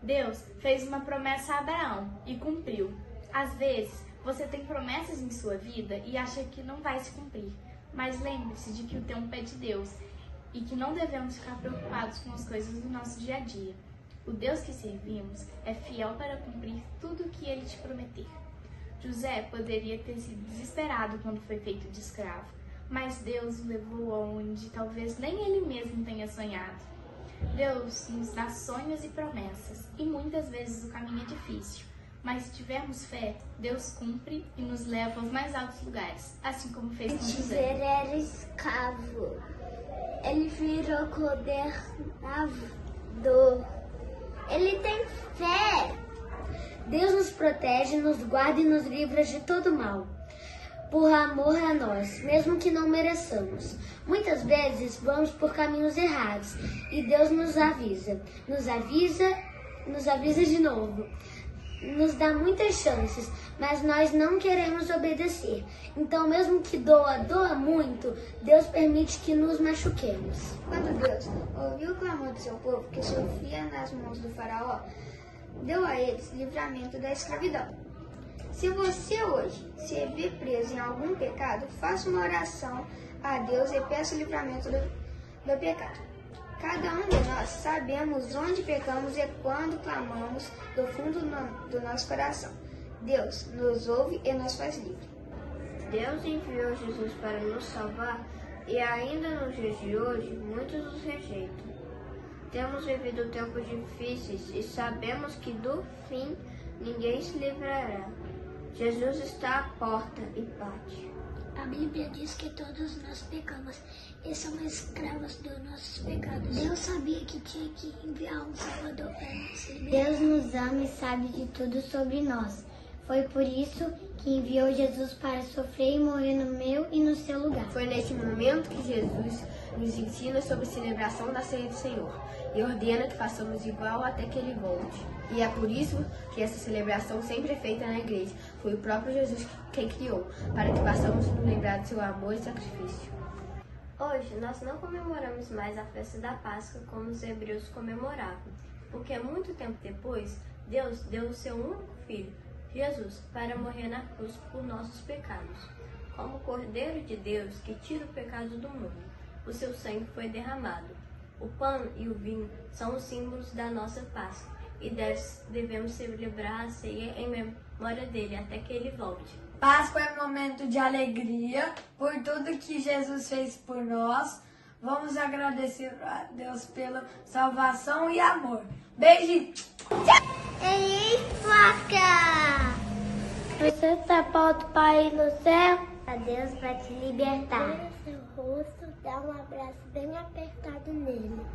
Deus fez uma promessa a Abraão e cumpriu. Às vezes, você tem promessas em sua vida e acha que não vai se cumprir. Mas lembre-se de que o tempo é de Deus e que não devemos ficar preocupados com as coisas do nosso dia a dia. O Deus que servimos é fiel para cumprir tudo o que ele te prometer. José poderia ter sido desesperado quando foi feito de escravo, mas Deus o levou aonde talvez nem ele mesmo tenha sonhado. Deus nos dá sonhos e promessas, e muitas vezes o caminho é difícil. Mas se tivermos fé, Deus cumpre e nos leva aos mais altos lugares, assim como fez com José. José era escravo. Ele virou governador. Ele tem fé. Deus nos protege, nos guarda e nos livra de todo mal, por amor a nós, mesmo que não mereçamos. Muitas vezes vamos por caminhos errados e Deus nos avisa de novo. Nos dá muitas chances, mas nós não queremos obedecer. Então, mesmo que doa muito, Deus permite que nos machuquemos. Quando Deus ouviu o clamor do seu povo, que sofria nas mãos do faraó, deu a eles livramento da escravidão. Se você hoje se vê preso em algum pecado, faça uma oração a Deus e peça o livramento do pecado. Cada um de nós sabemos onde pecamos e quando clamamos do fundo do nosso coração. Deus nos ouve e nos faz livre. Deus enviou Jesus para nos salvar e ainda nos dias de hoje muitos nos rejeitam. Temos vivido tempos difíceis e sabemos que do fim ninguém se livrará. Jesus está à porta e bate. A Bíblia diz que todos nós pecamos e somos escravos dos nossos pecados. Deus sabia que tinha que enviar um Salvador para nos libertar. Deus nos ama e sabe de tudo sobre nós. Foi por isso que enviou Jesus para sofrer e morrer no meu e no seu lugar. Foi neste momento que Jesus nos ensina sobre a celebração da Ceia do Senhor e ordena que façamos igual até que Ele volte. E é por isso que essa celebração sempre é feita na igreja. Foi o próprio Jesus quem criou, para que possamos nos lembrar do seu amor e sacrifício. Hoje, nós não comemoramos mais a festa da Páscoa como os hebreus comemoravam, porque muito tempo depois, Deus deu o seu único filho, Jesus, para morrer na cruz por nossos pecados. Como Cordeiro de Deus que tira o pecado do mundo, o seu sangue foi derramado. O pão e o vinho são os símbolos da nossa Páscoa e devemos celebrar a ceia em memória dele até que ele volte. Páscoa é um momento de alegria por tudo que Jesus fez por nós. Vamos agradecer a Deus pela salvação e amor. Beijo! Ei, placa! Você está pronto para ir no céu? a Deus para te libertar. Vira seu rosto, dá um abraço bem apertado nele.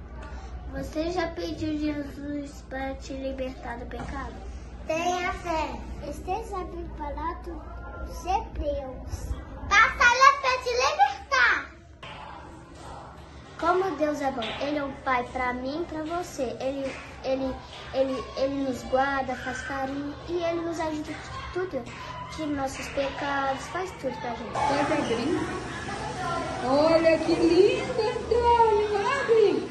Você já pediu Jesus para te libertar do pecado? Tenha fé. Esteja preparado para ser Deus. Batalha para te libertar. Como Deus é bom, Ele é um pai para mim e para você. Ele nos guarda, faz carinho e Ele nos ajuda de tudo. Tira nossos pecados, faz tudo pra gente. Pega brinco. Olha que lindo, então, abre.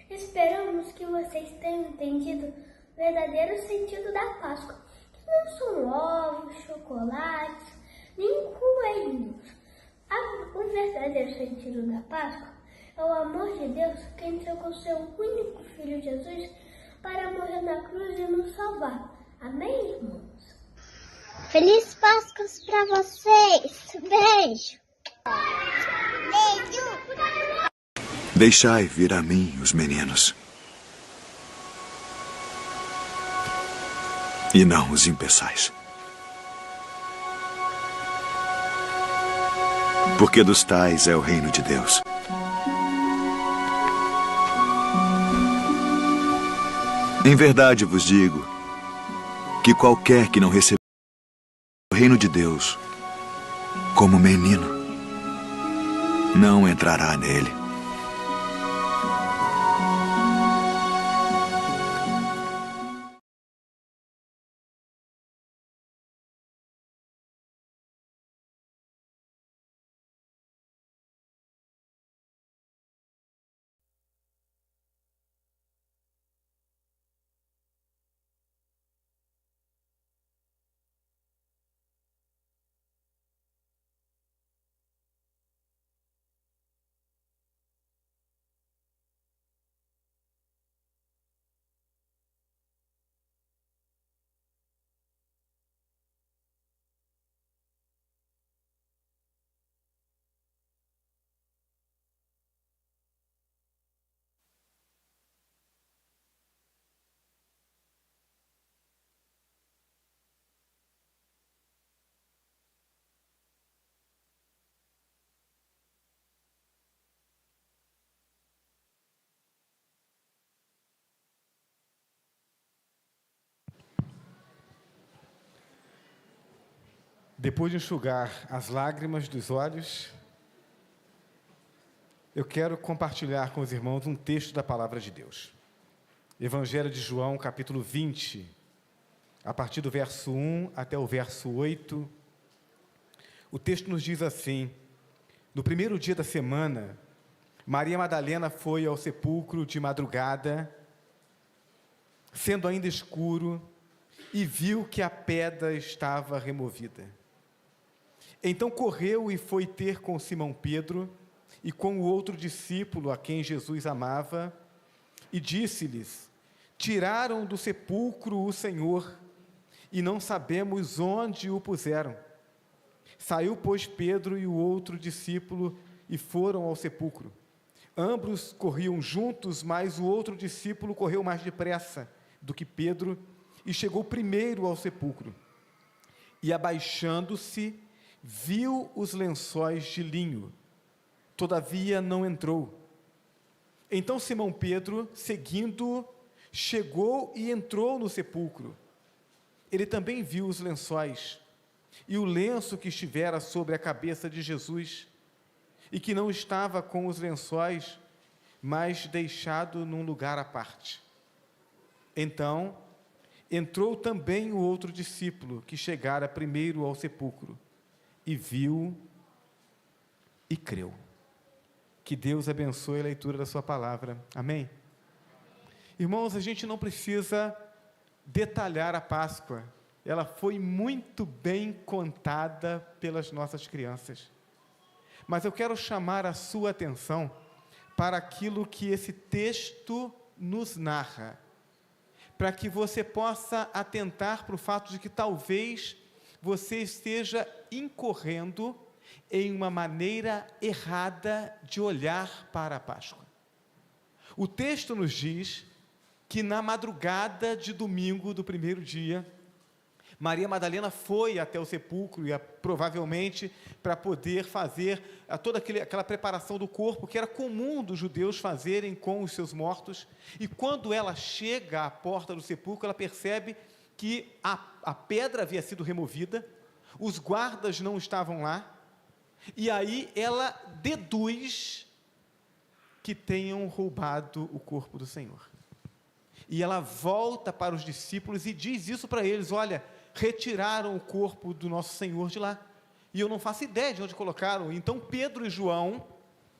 Esperamos que vocês tenham entendido o verdadeiro sentido da Páscoa. Que não são ovos, chocolates, nem coelhinhos. O verdadeiro sentido da Páscoa é o amor de Deus que entregou seu único Filho Jesus para morrer na cruz e nos salvar. Amém, irmãos? Feliz Páscoa para vocês. Beijo. Beijo. Deixai vir a mim os meninos, e não os impeçais. Porque dos tais é o reino de Deus. Em verdade vos digo que qualquer que não receber o reino de Deus como menino, não entrará nele. Depois de enxugar as lágrimas dos olhos, eu quero compartilhar com os irmãos um texto da Palavra de Deus. Evangelho de João, capítulo 20, a partir do verso 1 até o verso 8. O texto nos diz assim: no primeiro dia da semana, Maria Madalena foi ao sepulcro de madrugada, sendo ainda escuro, e viu que a pedra estava removida. Então correu e foi ter com Simão Pedro e com o outro discípulo a quem Jesus amava, e disse-lhes: tiraram do sepulcro o Senhor, e não sabemos onde o puseram. Saiu, pois, Pedro e o outro discípulo e foram ao sepulcro. Ambos corriam juntos, mas o outro discípulo correu mais depressa do que Pedro e chegou primeiro ao sepulcro. E, abaixando-se, viu os lençóis de linho, todavia não entrou. Então Simão Pedro, seguindo-o, chegou e entrou no sepulcro. Ele também viu os lençóis e o lenço que estivera sobre a cabeça de Jesus, e que não estava com os lençóis, mas deixado num lugar à parte. Então entrou também o outro discípulo, que chegara primeiro ao sepulcro, e viu e creu. Que Deus abençoe a leitura da sua palavra. Amém? Irmãos, a gente não precisa detalhar a Páscoa. Ela foi muito bem contada pelas nossas crianças. Mas eu quero chamar a sua atenção para aquilo que esse texto nos narra, para que você possa atentar para o fato de que talvez você esteja incorrendo em uma maneira errada de olhar para a Páscoa. O texto nos diz que na madrugada de domingo do primeiro dia, Maria Madalena foi até o sepulcro, provavelmente para poder fazer toda aquela preparação do corpo, que era comum dos judeus fazerem com os seus mortos. E quando ela chega à porta do sepulcro, ela percebe que a pedra havia sido removida, os guardas não estavam lá, e aí ela deduz que tenham roubado o corpo do Senhor. E ela volta para os discípulos e diz isso para eles: olha, retiraram o corpo do nosso Senhor de lá, e eu não faço ideia de onde colocaram. Então Pedro e João,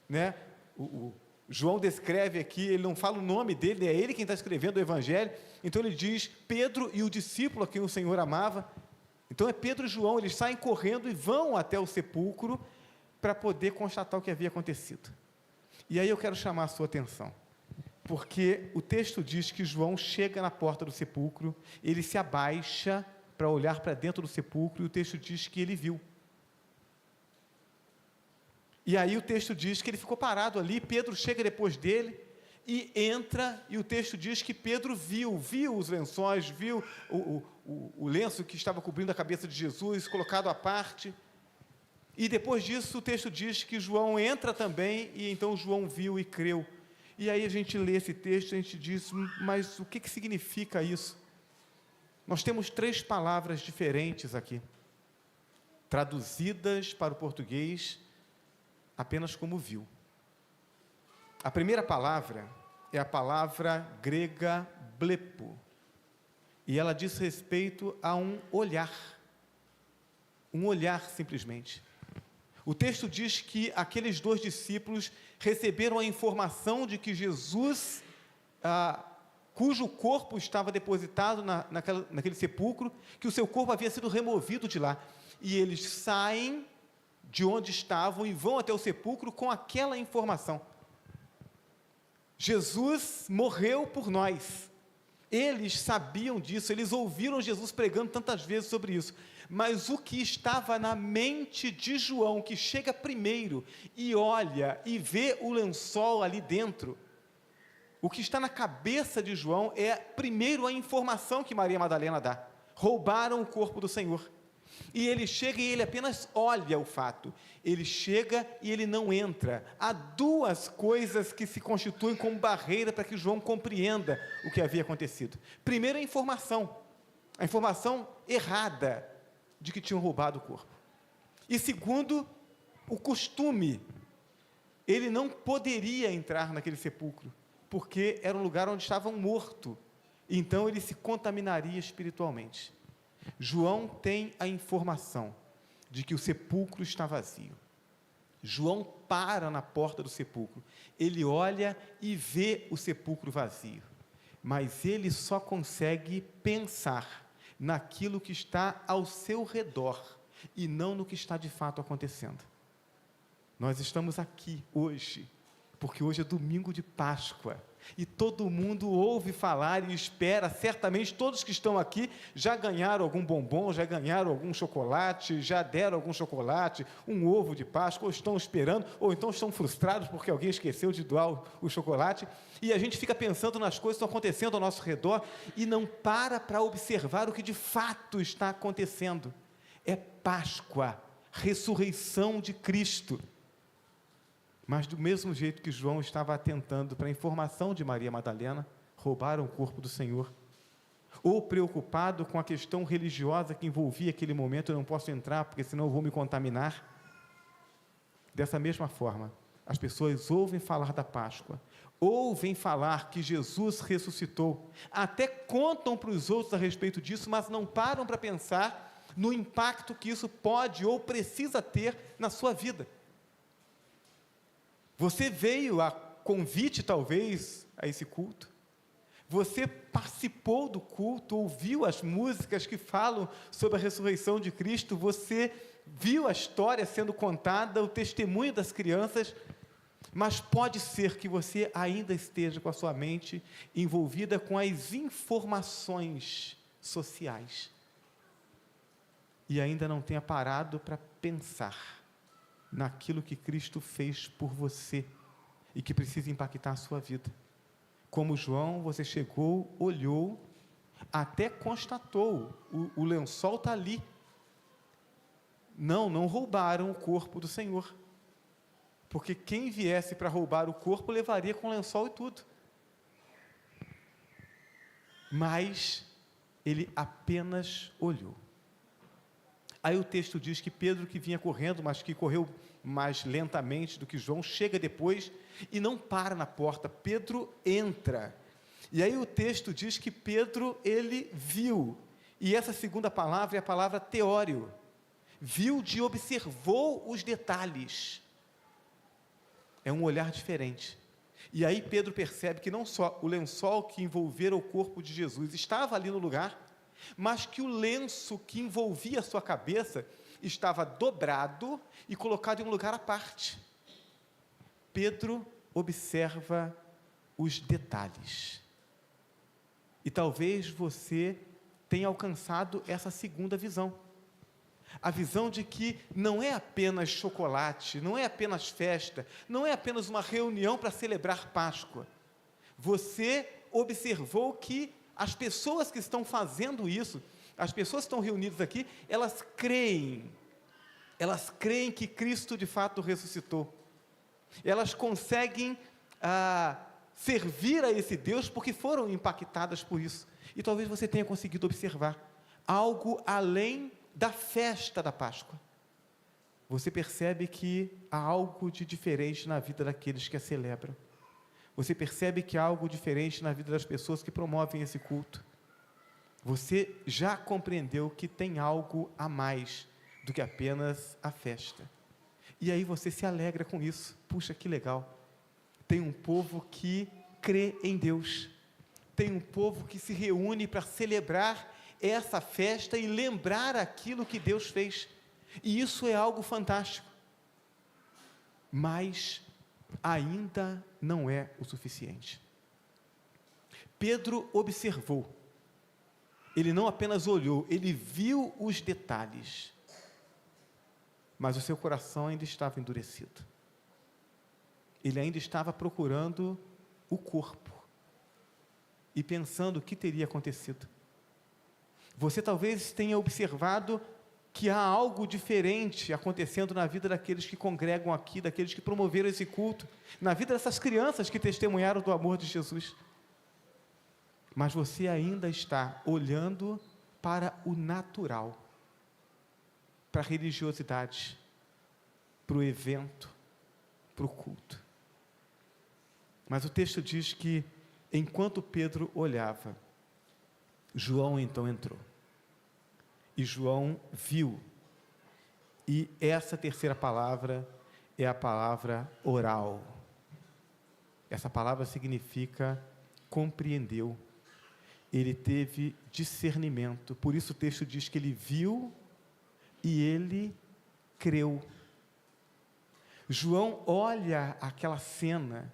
né, o João descreve aqui, ele não fala o nome dele, é ele quem está escrevendo o Evangelho, então ele diz Pedro e o discípulo a quem o Senhor amava. Então é Pedro e João, eles saem correndo e vão até o sepulcro para poder constatar o que havia acontecido. E aí eu quero chamar a sua atenção, porque o texto diz que João chega na porta do sepulcro, ele se abaixa para olhar para dentro do sepulcro, e o texto diz que ele viu. E aí o texto diz que ele ficou parado ali, Pedro chega depois dele, e entra, e o texto diz que Pedro viu os lençóis, viu o lenço que estava cobrindo a cabeça de Jesus, colocado à parte, e depois disso o texto diz que João entra também, e então João viu e creu. E aí a gente lê esse texto, a gente diz, mas o que significa isso? Nós temos 3 palavras diferentes aqui, traduzidas para o português apenas como viu. A primeira palavra é a palavra grega blepo, e ela diz respeito a um olhar simplesmente. O texto diz que aqueles 2 discípulos receberam a informação de que Jesus, cujo corpo estava depositado naquele sepulcro, que o seu corpo havia sido removido de lá, e eles saem de onde estavam e vão até o sepulcro com aquela informação. Jesus morreu por nós. Eles sabiam disso, eles ouviram Jesus pregando tantas vezes sobre isso, mas o que estava na mente de João, que chega primeiro e olha e vê o lençol ali dentro, o que está na cabeça de João é primeiro a informação que Maria Madalena dá: roubaram o corpo do Senhor. E ele chega e ele apenas olha o fato, ele chega e ele não entra. Há 2 coisas que se constituem como barreira para que João compreenda o que havia acontecido. Primeiro, a informação errada de que tinham roubado o corpo. E segundo, o costume. Ele não poderia entrar naquele sepulcro, porque era um lugar onde estava um morto, então ele se contaminaria espiritualmente. João tem a informação de que o sepulcro está vazio. João para na porta do sepulcro, ele olha e vê o sepulcro vazio, mas ele só consegue pensar naquilo que está ao seu redor e não no que está de fato acontecendo. Nós estamos aqui hoje porque hoje é domingo de Páscoa, e todo mundo ouve falar e espera, certamente todos que estão aqui já ganharam algum bombom, já ganharam algum chocolate, já deram algum chocolate, um ovo de Páscoa, ou estão esperando, ou então estão frustrados porque alguém esqueceu de doar o chocolate, e a gente fica pensando nas coisas que estão acontecendo ao nosso redor, e não para observar o que de fato está acontecendo. É Páscoa, ressurreição de Cristo. Mas do mesmo jeito que João estava atentando para a informação de Maria Madalena, roubaram o corpo do Senhor, ou preocupado com a questão religiosa que envolvia aquele momento, eu não posso entrar porque senão eu vou me contaminar. Dessa mesma forma, as pessoas ouvem falar da Páscoa, ouvem falar que Jesus ressuscitou, até contam para os outros a respeito disso, mas não param para pensar no impacto que isso pode ou precisa ter na sua vida. Você veio a convite, talvez, a esse culto. Você participou do culto, ouviu as músicas que falam sobre a ressurreição de Cristo, você viu a história sendo contada, o testemunho das crianças, mas pode ser que você ainda esteja com a sua mente envolvida com as informações sociais e ainda não tenha parado para pensar naquilo que Cristo fez por você e que precisa impactar a sua vida. Como João, você chegou, olhou, até constatou, o lençol está ali. Não roubaram o corpo do Senhor. Porque quem viesse para roubar o corpo, levaria com lençol e tudo. Mas ele apenas olhou. Aí o texto diz que Pedro, que vinha correndo, mas que correu mais lentamente do que João, chega depois e não para na porta. Pedro entra. E aí o texto diz que Pedro, ele viu. E essa segunda palavra é a palavra teório. Viu de observou os detalhes. É um olhar diferente. E aí Pedro percebe que não só o lençol que envolvera o corpo de Jesus estava ali no lugar, mas que o lenço que envolvia a sua cabeça estava dobrado e colocado em um lugar à parte. Pedro observa os detalhes. E talvez você tenha alcançado essa segunda visão. A visão de que não é apenas chocolate, não é apenas festa, não é apenas uma reunião para celebrar Páscoa. Você observou que as pessoas que estão fazendo isso, as pessoas que estão reunidas aqui, elas creem que Cristo de fato ressuscitou. Elas conseguem servir a esse Deus porque foram impactadas por isso. E talvez você tenha conseguido observar algo além da festa da Páscoa. Você percebe que há algo de diferente na vida daqueles que a celebram. Você percebe que há algo diferente na vida das pessoas que promovem esse culto. Você já compreendeu que tem algo a mais do que apenas a festa. E aí você se alegra com isso. Puxa, que legal. Tem um povo que crê em Deus. Tem um povo que se reúne para celebrar essa festa e lembrar aquilo que Deus fez. E isso é algo fantástico. Mas ainda não é o suficiente. Pedro observou. Ele não apenas olhou, ele viu os detalhes. Mas o seu coração ainda estava endurecido. Ele ainda estava procurando o corpo e pensando o que teria acontecido. Você talvez tenha observado que há algo diferente acontecendo na vida daqueles que congregam aqui, daqueles que promoveram esse culto, na vida dessas crianças que testemunharam do amor de Jesus. Mas você ainda está olhando para o natural, para a religiosidade, para o evento, para o culto. Mas o texto diz que, enquanto Pedro olhava, João então entrou. E João viu. E essa terceira palavra é a palavra oral. Essa palavra significa compreendeu. Ele teve discernimento. Por isso o texto diz que ele viu e ele creu. João olha aquela cena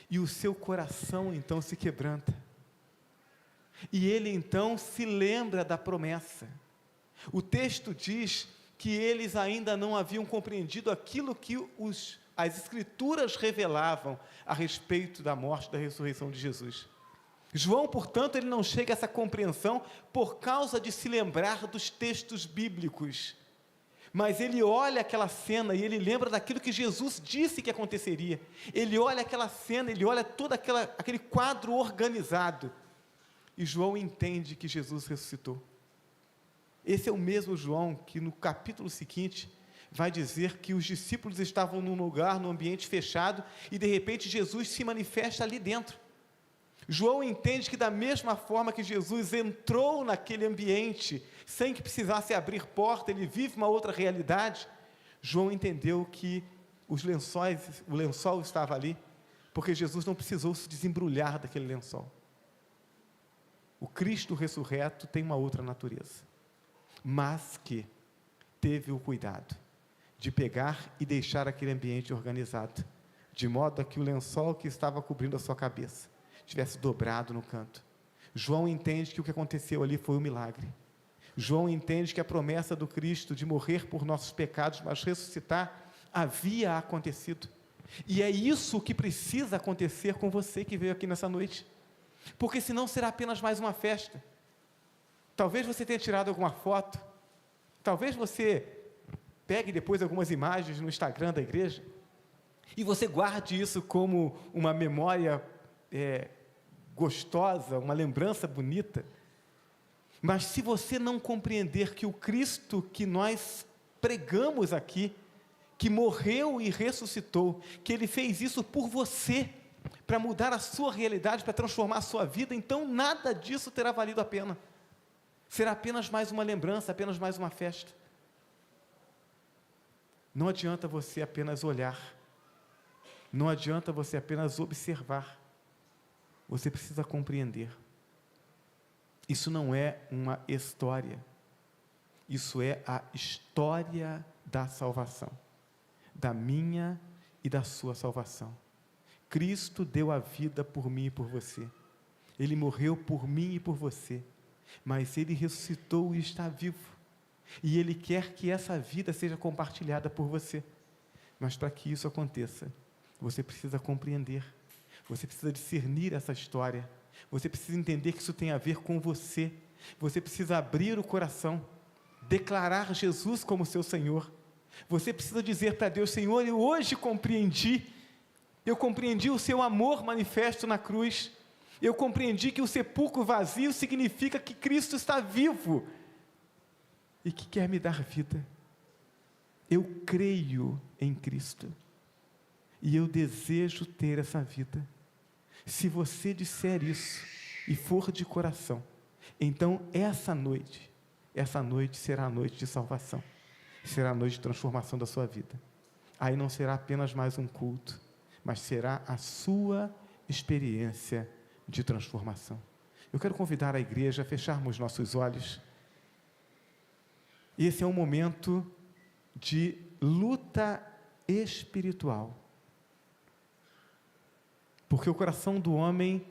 e o seu coração então se quebranta. E ele então se lembra da promessa. O texto diz que eles ainda não haviam compreendido aquilo que as Escrituras revelavam a respeito da morte e da ressurreição de Jesus. João, portanto, ele não chega a essa compreensão por causa de se lembrar dos textos bíblicos. Mas ele olha aquela cena e ele lembra daquilo que Jesus disse que aconteceria. Ele olha aquela cena, ele olha todo aquele quadro organizado. E João entende que Jesus ressuscitou. Esse é o mesmo João que no capítulo seguinte vai dizer que os discípulos estavam num lugar, num ambiente fechado, e de repente Jesus se manifesta ali dentro. João entende que da mesma forma que Jesus entrou naquele ambiente, sem que precisasse abrir porta, ele vive uma outra realidade. João entendeu que o lençol estava ali, porque Jesus não precisou se desembrulhar daquele lençol. O Cristo ressurreto tem uma outra natureza, mas que teve o cuidado de pegar e deixar aquele ambiente organizado, de modo a que o lençol que estava cobrindo a sua cabeça tivesse dobrado no canto. João entende que o que aconteceu ali foi um milagre. João entende que a promessa do Cristo de morrer por nossos pecados, mas ressuscitar, havia acontecido. E é isso que precisa acontecer com você que veio aqui nessa noite, porque senão será apenas mais uma festa. Talvez você tenha tirado alguma foto, talvez você pegue depois algumas imagens no Instagram da igreja, e você guarde isso como uma memória gostosa, uma lembrança bonita. Mas se você não compreender que o Cristo que nós pregamos aqui, que morreu e ressuscitou, que Ele fez isso por você, para mudar a sua realidade, para transformar a sua vida, então nada disso terá valido a pena. Será apenas mais uma lembrança, apenas mais uma festa. Não adianta você apenas olhar, não adianta você apenas observar, você precisa compreender. Isso não é uma história, isso é a história da salvação, da minha e da sua salvação. Cristo deu a vida por mim e por você, Ele morreu por mim e por você, mas Ele ressuscitou e está vivo, e Ele quer que essa vida seja compartilhada por você. Mas para que isso aconteça, você precisa compreender, você precisa discernir essa história, você precisa entender que isso tem a ver com você, você precisa abrir o coração, declarar Jesus como seu Senhor, você precisa dizer para Deus: Senhor, eu hoje compreendi o seu amor manifesto na cruz, eu compreendi que o sepulcro vazio significa que Cristo está vivo, e que quer me dar vida. Eu creio em Cristo, e eu desejo ter essa vida. Se você disser isso, e for de coração, então essa noite será a noite de salvação, será a noite de transformação da sua vida. Aí não será apenas mais um culto, mas será a sua experiência de transformação. Eu quero convidar a igreja a fecharmos nossos olhos. Esse é um momento de luta espiritual, porque o coração do homem,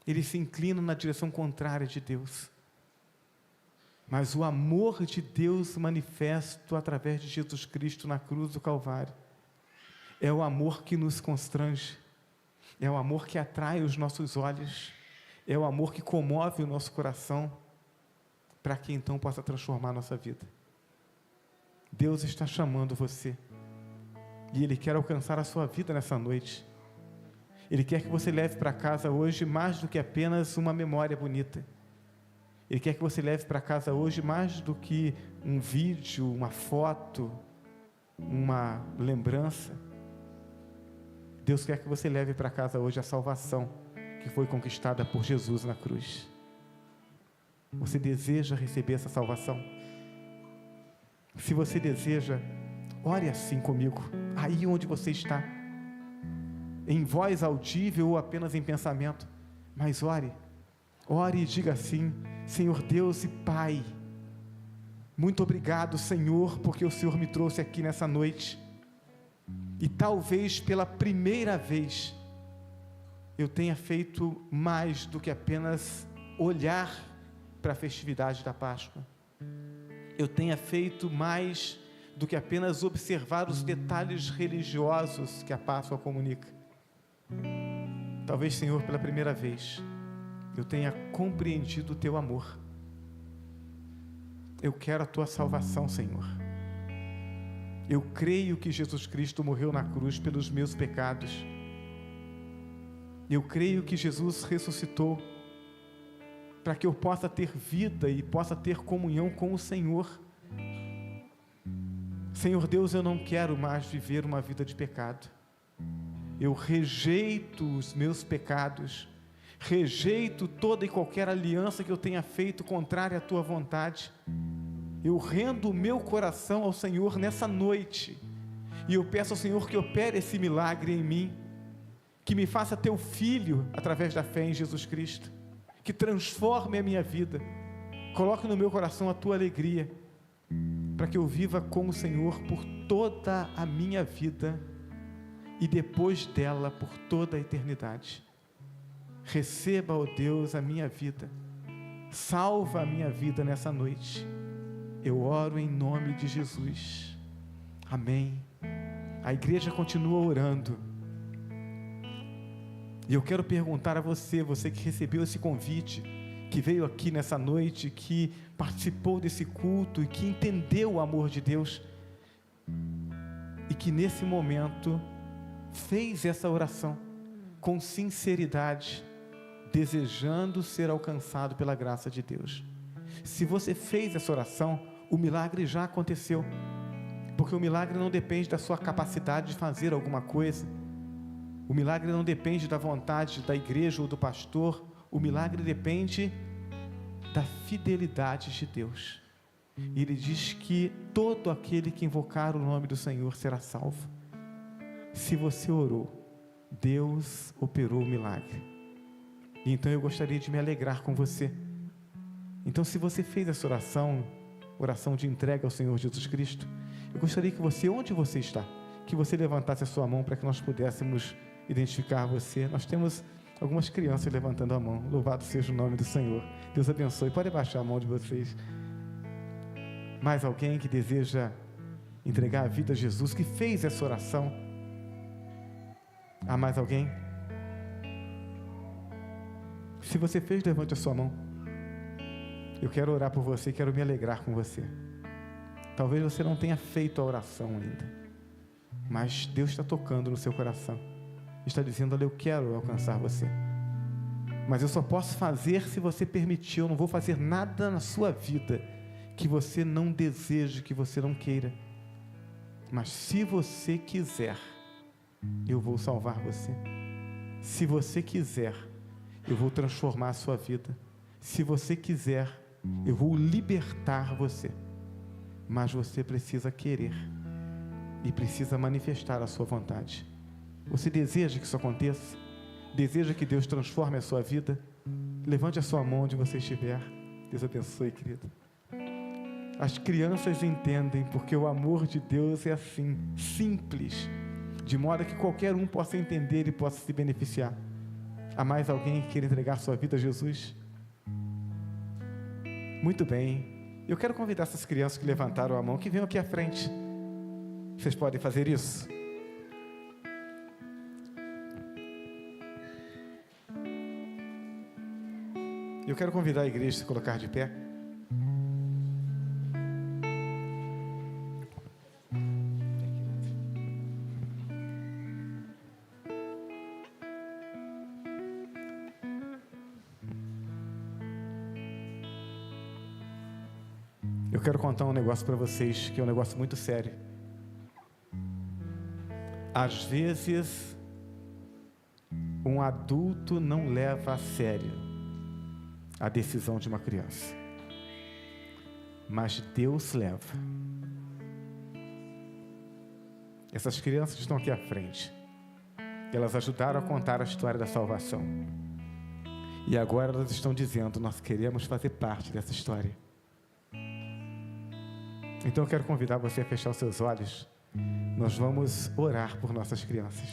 ele se inclina na direção contrária de Deus, mas o amor de Deus manifesto através de Jesus Cristo na cruz do Calvário, é o amor que nos constrange, é o amor que atrai os nossos olhos, é o amor que comove o nosso coração, para que então possa transformar a nossa vida. Deus está chamando você, e Ele quer alcançar a sua vida nessa noite. Ele quer que você leve para casa hoje mais do que apenas uma memória bonita. Ele quer que você leve para casa hoje mais do que um vídeo, uma foto, uma lembrança. Deus quer que você leve para casa hoje a salvação que foi conquistada por Jesus na cruz. Você deseja receber essa salvação? Se você deseja, ore assim comigo, aí onde você está, em voz audível ou apenas em pensamento, mas ore e diga assim: Senhor Deus e Pai, muito obrigado, Senhor, porque o Senhor me trouxe aqui nessa noite, e talvez pela primeira vez, eu tenha feito mais do que apenas olhar para a festividade da Páscoa, eu tenha feito mais do que apenas observar os detalhes religiosos que a Páscoa comunica. Talvez, Senhor, pela primeira vez, eu tenha compreendido o Teu amor. Eu quero a Tua salvação, Senhor. Eu creio que Jesus Cristo morreu na cruz pelos meus pecados. Eu creio que Jesus ressuscitou para que eu possa ter vida e possa ter comunhão com o Senhor. Senhor Deus, eu não quero mais viver uma vida de pecado. Eu rejeito os meus pecados, rejeito toda e qualquer aliança que eu tenha feito contrária à Tua vontade. Eu rendo o meu coração ao Senhor nessa noite, e eu peço ao Senhor que opere esse milagre em mim, que me faça Teu Filho através da fé em Jesus Cristo, que transforme a minha vida, coloque no meu coração a Tua alegria, para que eu viva com o Senhor por toda a minha vida, e depois dela por toda a eternidade. Receba, ó Deus, a minha vida, salva a minha vida nessa noite, eu oro em nome de Jesus, amém. A igreja continua orando. E eu quero perguntar a você, você que recebeu esse convite, que veio aqui nessa noite, que participou desse culto e que entendeu o amor de Deus, e que nesse momento fez essa oração com sinceridade, desejando ser alcançado pela graça de Deus. Se você fez essa oração, o milagre já aconteceu, porque o milagre não depende da sua capacidade de fazer alguma coisa, o milagre não depende da vontade da igreja ou do pastor, o milagre depende da fidelidade de Deus. E Ele diz que todo aquele que invocar o nome do Senhor será salvo. Se você orou, Deus operou o milagre. E então eu gostaria de me alegrar com você. Então, se você fez essa oração de entrega ao Senhor Jesus Cristo, eu gostaria que você, onde você está, que você levantasse a sua mão para que nós pudéssemos identificar você. Nós temos algumas crianças levantando a mão. Louvado seja o nome do Senhor. Deus abençoe. Pode baixar a mão de vocês. Mais alguém que deseja entregar a vida a Jesus, que fez essa oração? Há mais alguém? Se você fez, levante a sua mão. Eu quero orar por você, quero me alegrar com você. Talvez você não tenha feito a oração ainda, mas Deus está tocando no seu coração, está dizendo: olha, eu quero alcançar você, mas eu só posso fazer se você permitir. Eu não vou fazer nada na sua vida que você não deseje, que você não queira, mas se você quiser, eu vou salvar você. Se você quiser, eu vou transformar a sua vida. Se você quiser, eu vou libertar você. Mas você precisa querer e precisa manifestar a sua vontade. Você deseja que isso aconteça? Deseja que Deus transforme a sua vida? Levante a sua mão onde você estiver. Deus abençoe, querido. As crianças entendem, porque o amor de Deus é assim, simples, de modo que qualquer um possa entender e possa se beneficiar. Há mais alguém que queira entregar sua vida a Jesus? Muito bem. Eu quero convidar essas crianças que levantaram a mão, que venham aqui à frente. Vocês podem fazer isso? Eu quero convidar a igreja a se colocar de pé. Eu quero contar um negócio para vocês, que é um negócio muito sério. Às vezes, um adulto não leva a sério a decisão de uma criança, mas Deus leva. Essas crianças estão aqui à frente. Elas ajudaram a contar a história da salvação. E agora elas estão dizendo: nós queremos fazer parte dessa história. Então eu quero convidar você a fechar os seus olhos. Nós vamos orar por nossas crianças.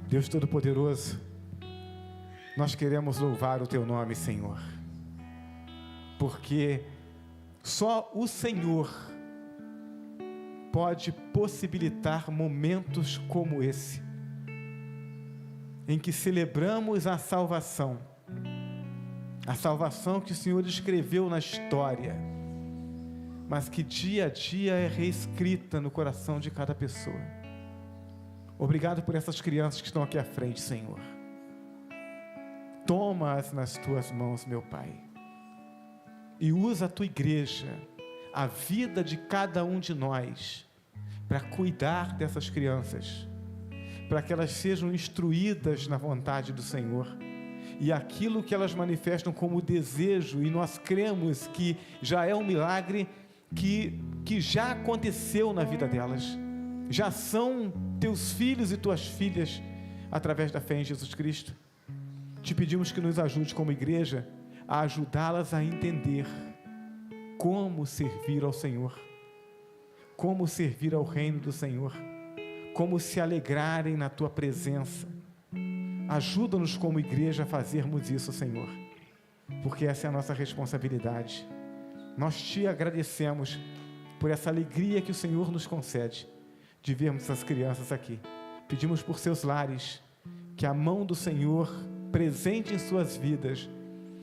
Deus Todo-Poderoso, nós queremos louvar o Teu nome, Senhor, porque só o Senhor pode possibilitar momentos como esse, em que celebramos a salvação que o Senhor escreveu na história, mas que dia a dia é reescrita no coração de cada pessoa. Obrigado por essas crianças que estão aqui à frente, Senhor. Toma-as nas Tuas mãos, meu Pai, e usa a Tua igreja, a vida de cada um de nós, para cuidar dessas crianças, para que elas sejam instruídas na vontade do Senhor, e aquilo que elas manifestam como desejo, e nós cremos que já é um milagre, que já aconteceu na vida delas, já são Teus filhos e Tuas filhas, através da fé em Jesus Cristo. Te pedimos que nos ajude como igreja a ajudá-las a entender como servir ao Senhor, como servir ao reino do Senhor, como se alegrarem na Tua presença. Ajuda-nos como igreja a fazermos isso, Senhor, porque essa é a nossa responsabilidade. Nós Te agradecemos por essa alegria que o Senhor nos concede de vermos essas crianças aqui. Pedimos por seus lares, que a mão do Senhor, presente em suas vidas,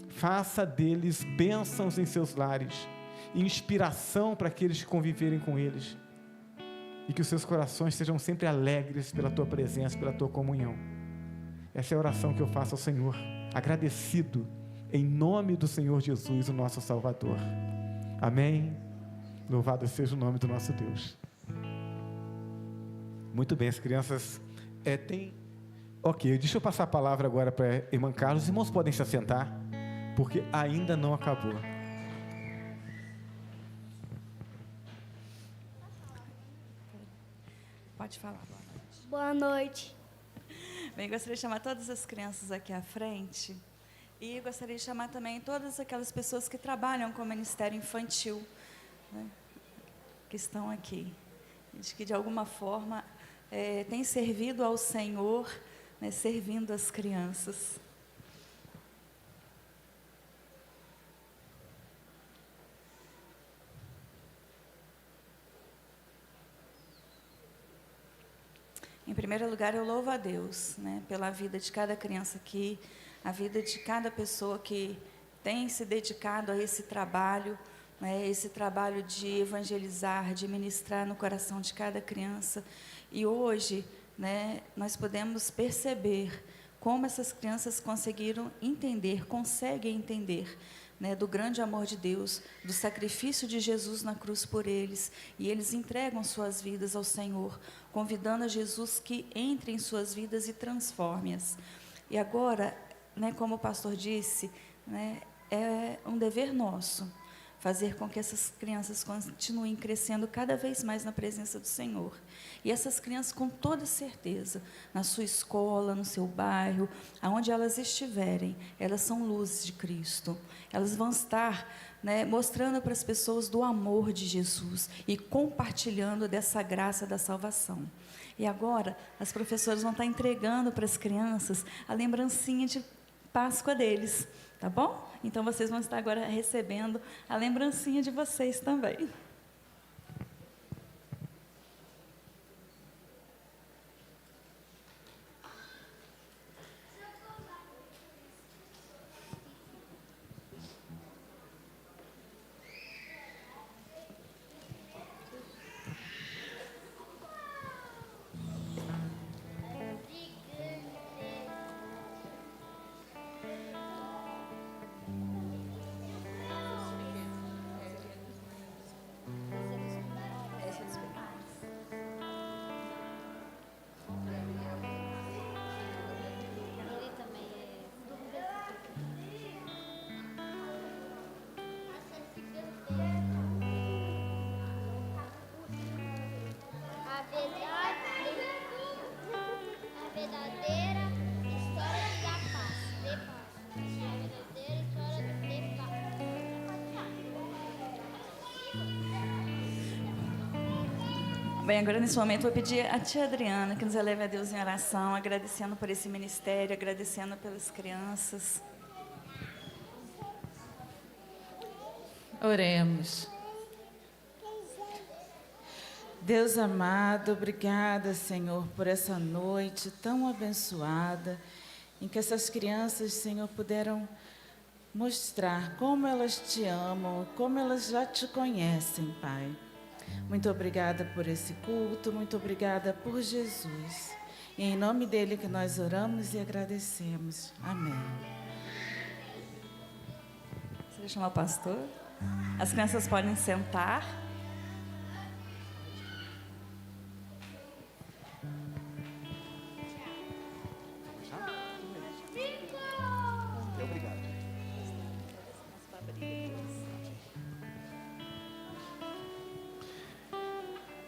faça deles bênçãos em seus lares, inspiração para aqueles que conviverem com eles, e que os seus corações sejam sempre alegres pela tua presença, pela tua comunhão. Essa é a oração que eu faço ao Senhor, agradecido, em nome do Senhor Jesus, o nosso Salvador. Amém. Louvado seja o nome do nosso Deus. Muito bem, as crianças Ok, deixa eu passar a palavra agora para a irmã Carlos. Os irmãos podem se assentar, porque ainda não acabou. Pode falar. Boa noite. Bem, gostaria de chamar todas as crianças aqui à frente. E gostaria de chamar também todas aquelas pessoas que trabalham com o Ministério Infantil, né, que estão aqui. Que de alguma forma têm servido ao Senhor, né, servindo as crianças. Em primeiro lugar, eu louvo a Deus, né, pela vida de cada criança aqui, a vida de cada pessoa que tem se dedicado a esse trabalho, né, esse trabalho de evangelizar, de ministrar no coração de cada criança. E hoje, né, nós podemos perceber como essas crianças conseguem entender, né, do grande amor de Deus, do sacrifício de Jesus na cruz por eles, e eles entregam suas vidas ao Senhor, convidando a Jesus que entre em suas vidas e transforme-as. E agora, né, como o pastor disse, né, é um dever nosso fazer com que essas crianças continuem crescendo cada vez mais na presença do Senhor. E essas crianças, com toda certeza, na sua escola, no seu bairro, aonde elas estiverem, elas são luzes de Cristo. Elas vão estar, né, mostrando para as pessoas do amor de Jesus e compartilhando dessa graça da salvação. E agora, as professoras vão estar entregando para as crianças a lembrancinha de Páscoa deles, tá bom? Então, vocês vão estar agora recebendo a lembrancinha de vocês também. Bem, agora nesse momento eu vou pedir a tia Adriana que nos eleve a Deus em oração, agradecendo por esse ministério, agradecendo pelas crianças. Oremos. Deus amado, obrigada, Senhor, por essa noite tão abençoada, em que essas crianças, Senhor, puderam mostrar como elas te amam, como elas já te conhecem, Pai. Muito obrigada por esse culto, muito obrigada por Jesus. E em nome dele que nós oramos e agradecemos. Amém. Você vai chamar o pastor? As crianças podem sentar.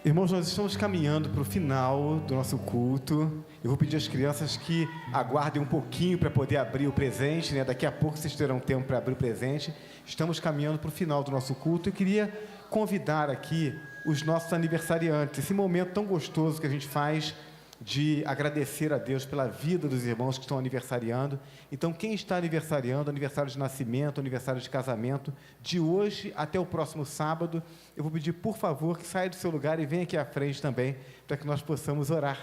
Irmãos, nós estamos caminhando para o final do nosso culto. Eu vou pedir às crianças que aguardem um pouquinho para poder abrir o presente, né? Daqui a pouco vocês terão tempo para abrir o presente. Estamos caminhando para o final do nosso culto. Eu queria convidar aqui os nossos aniversariantes, esse momento tão gostoso que a gente faz de agradecer a Deus pela vida dos irmãos que estão aniversariando. Então, quem está aniversariando, aniversário de nascimento, aniversário de casamento, de hoje até o próximo sábado, eu vou pedir, por favor, que saia do seu lugar e venha aqui à frente também, para que nós possamos orar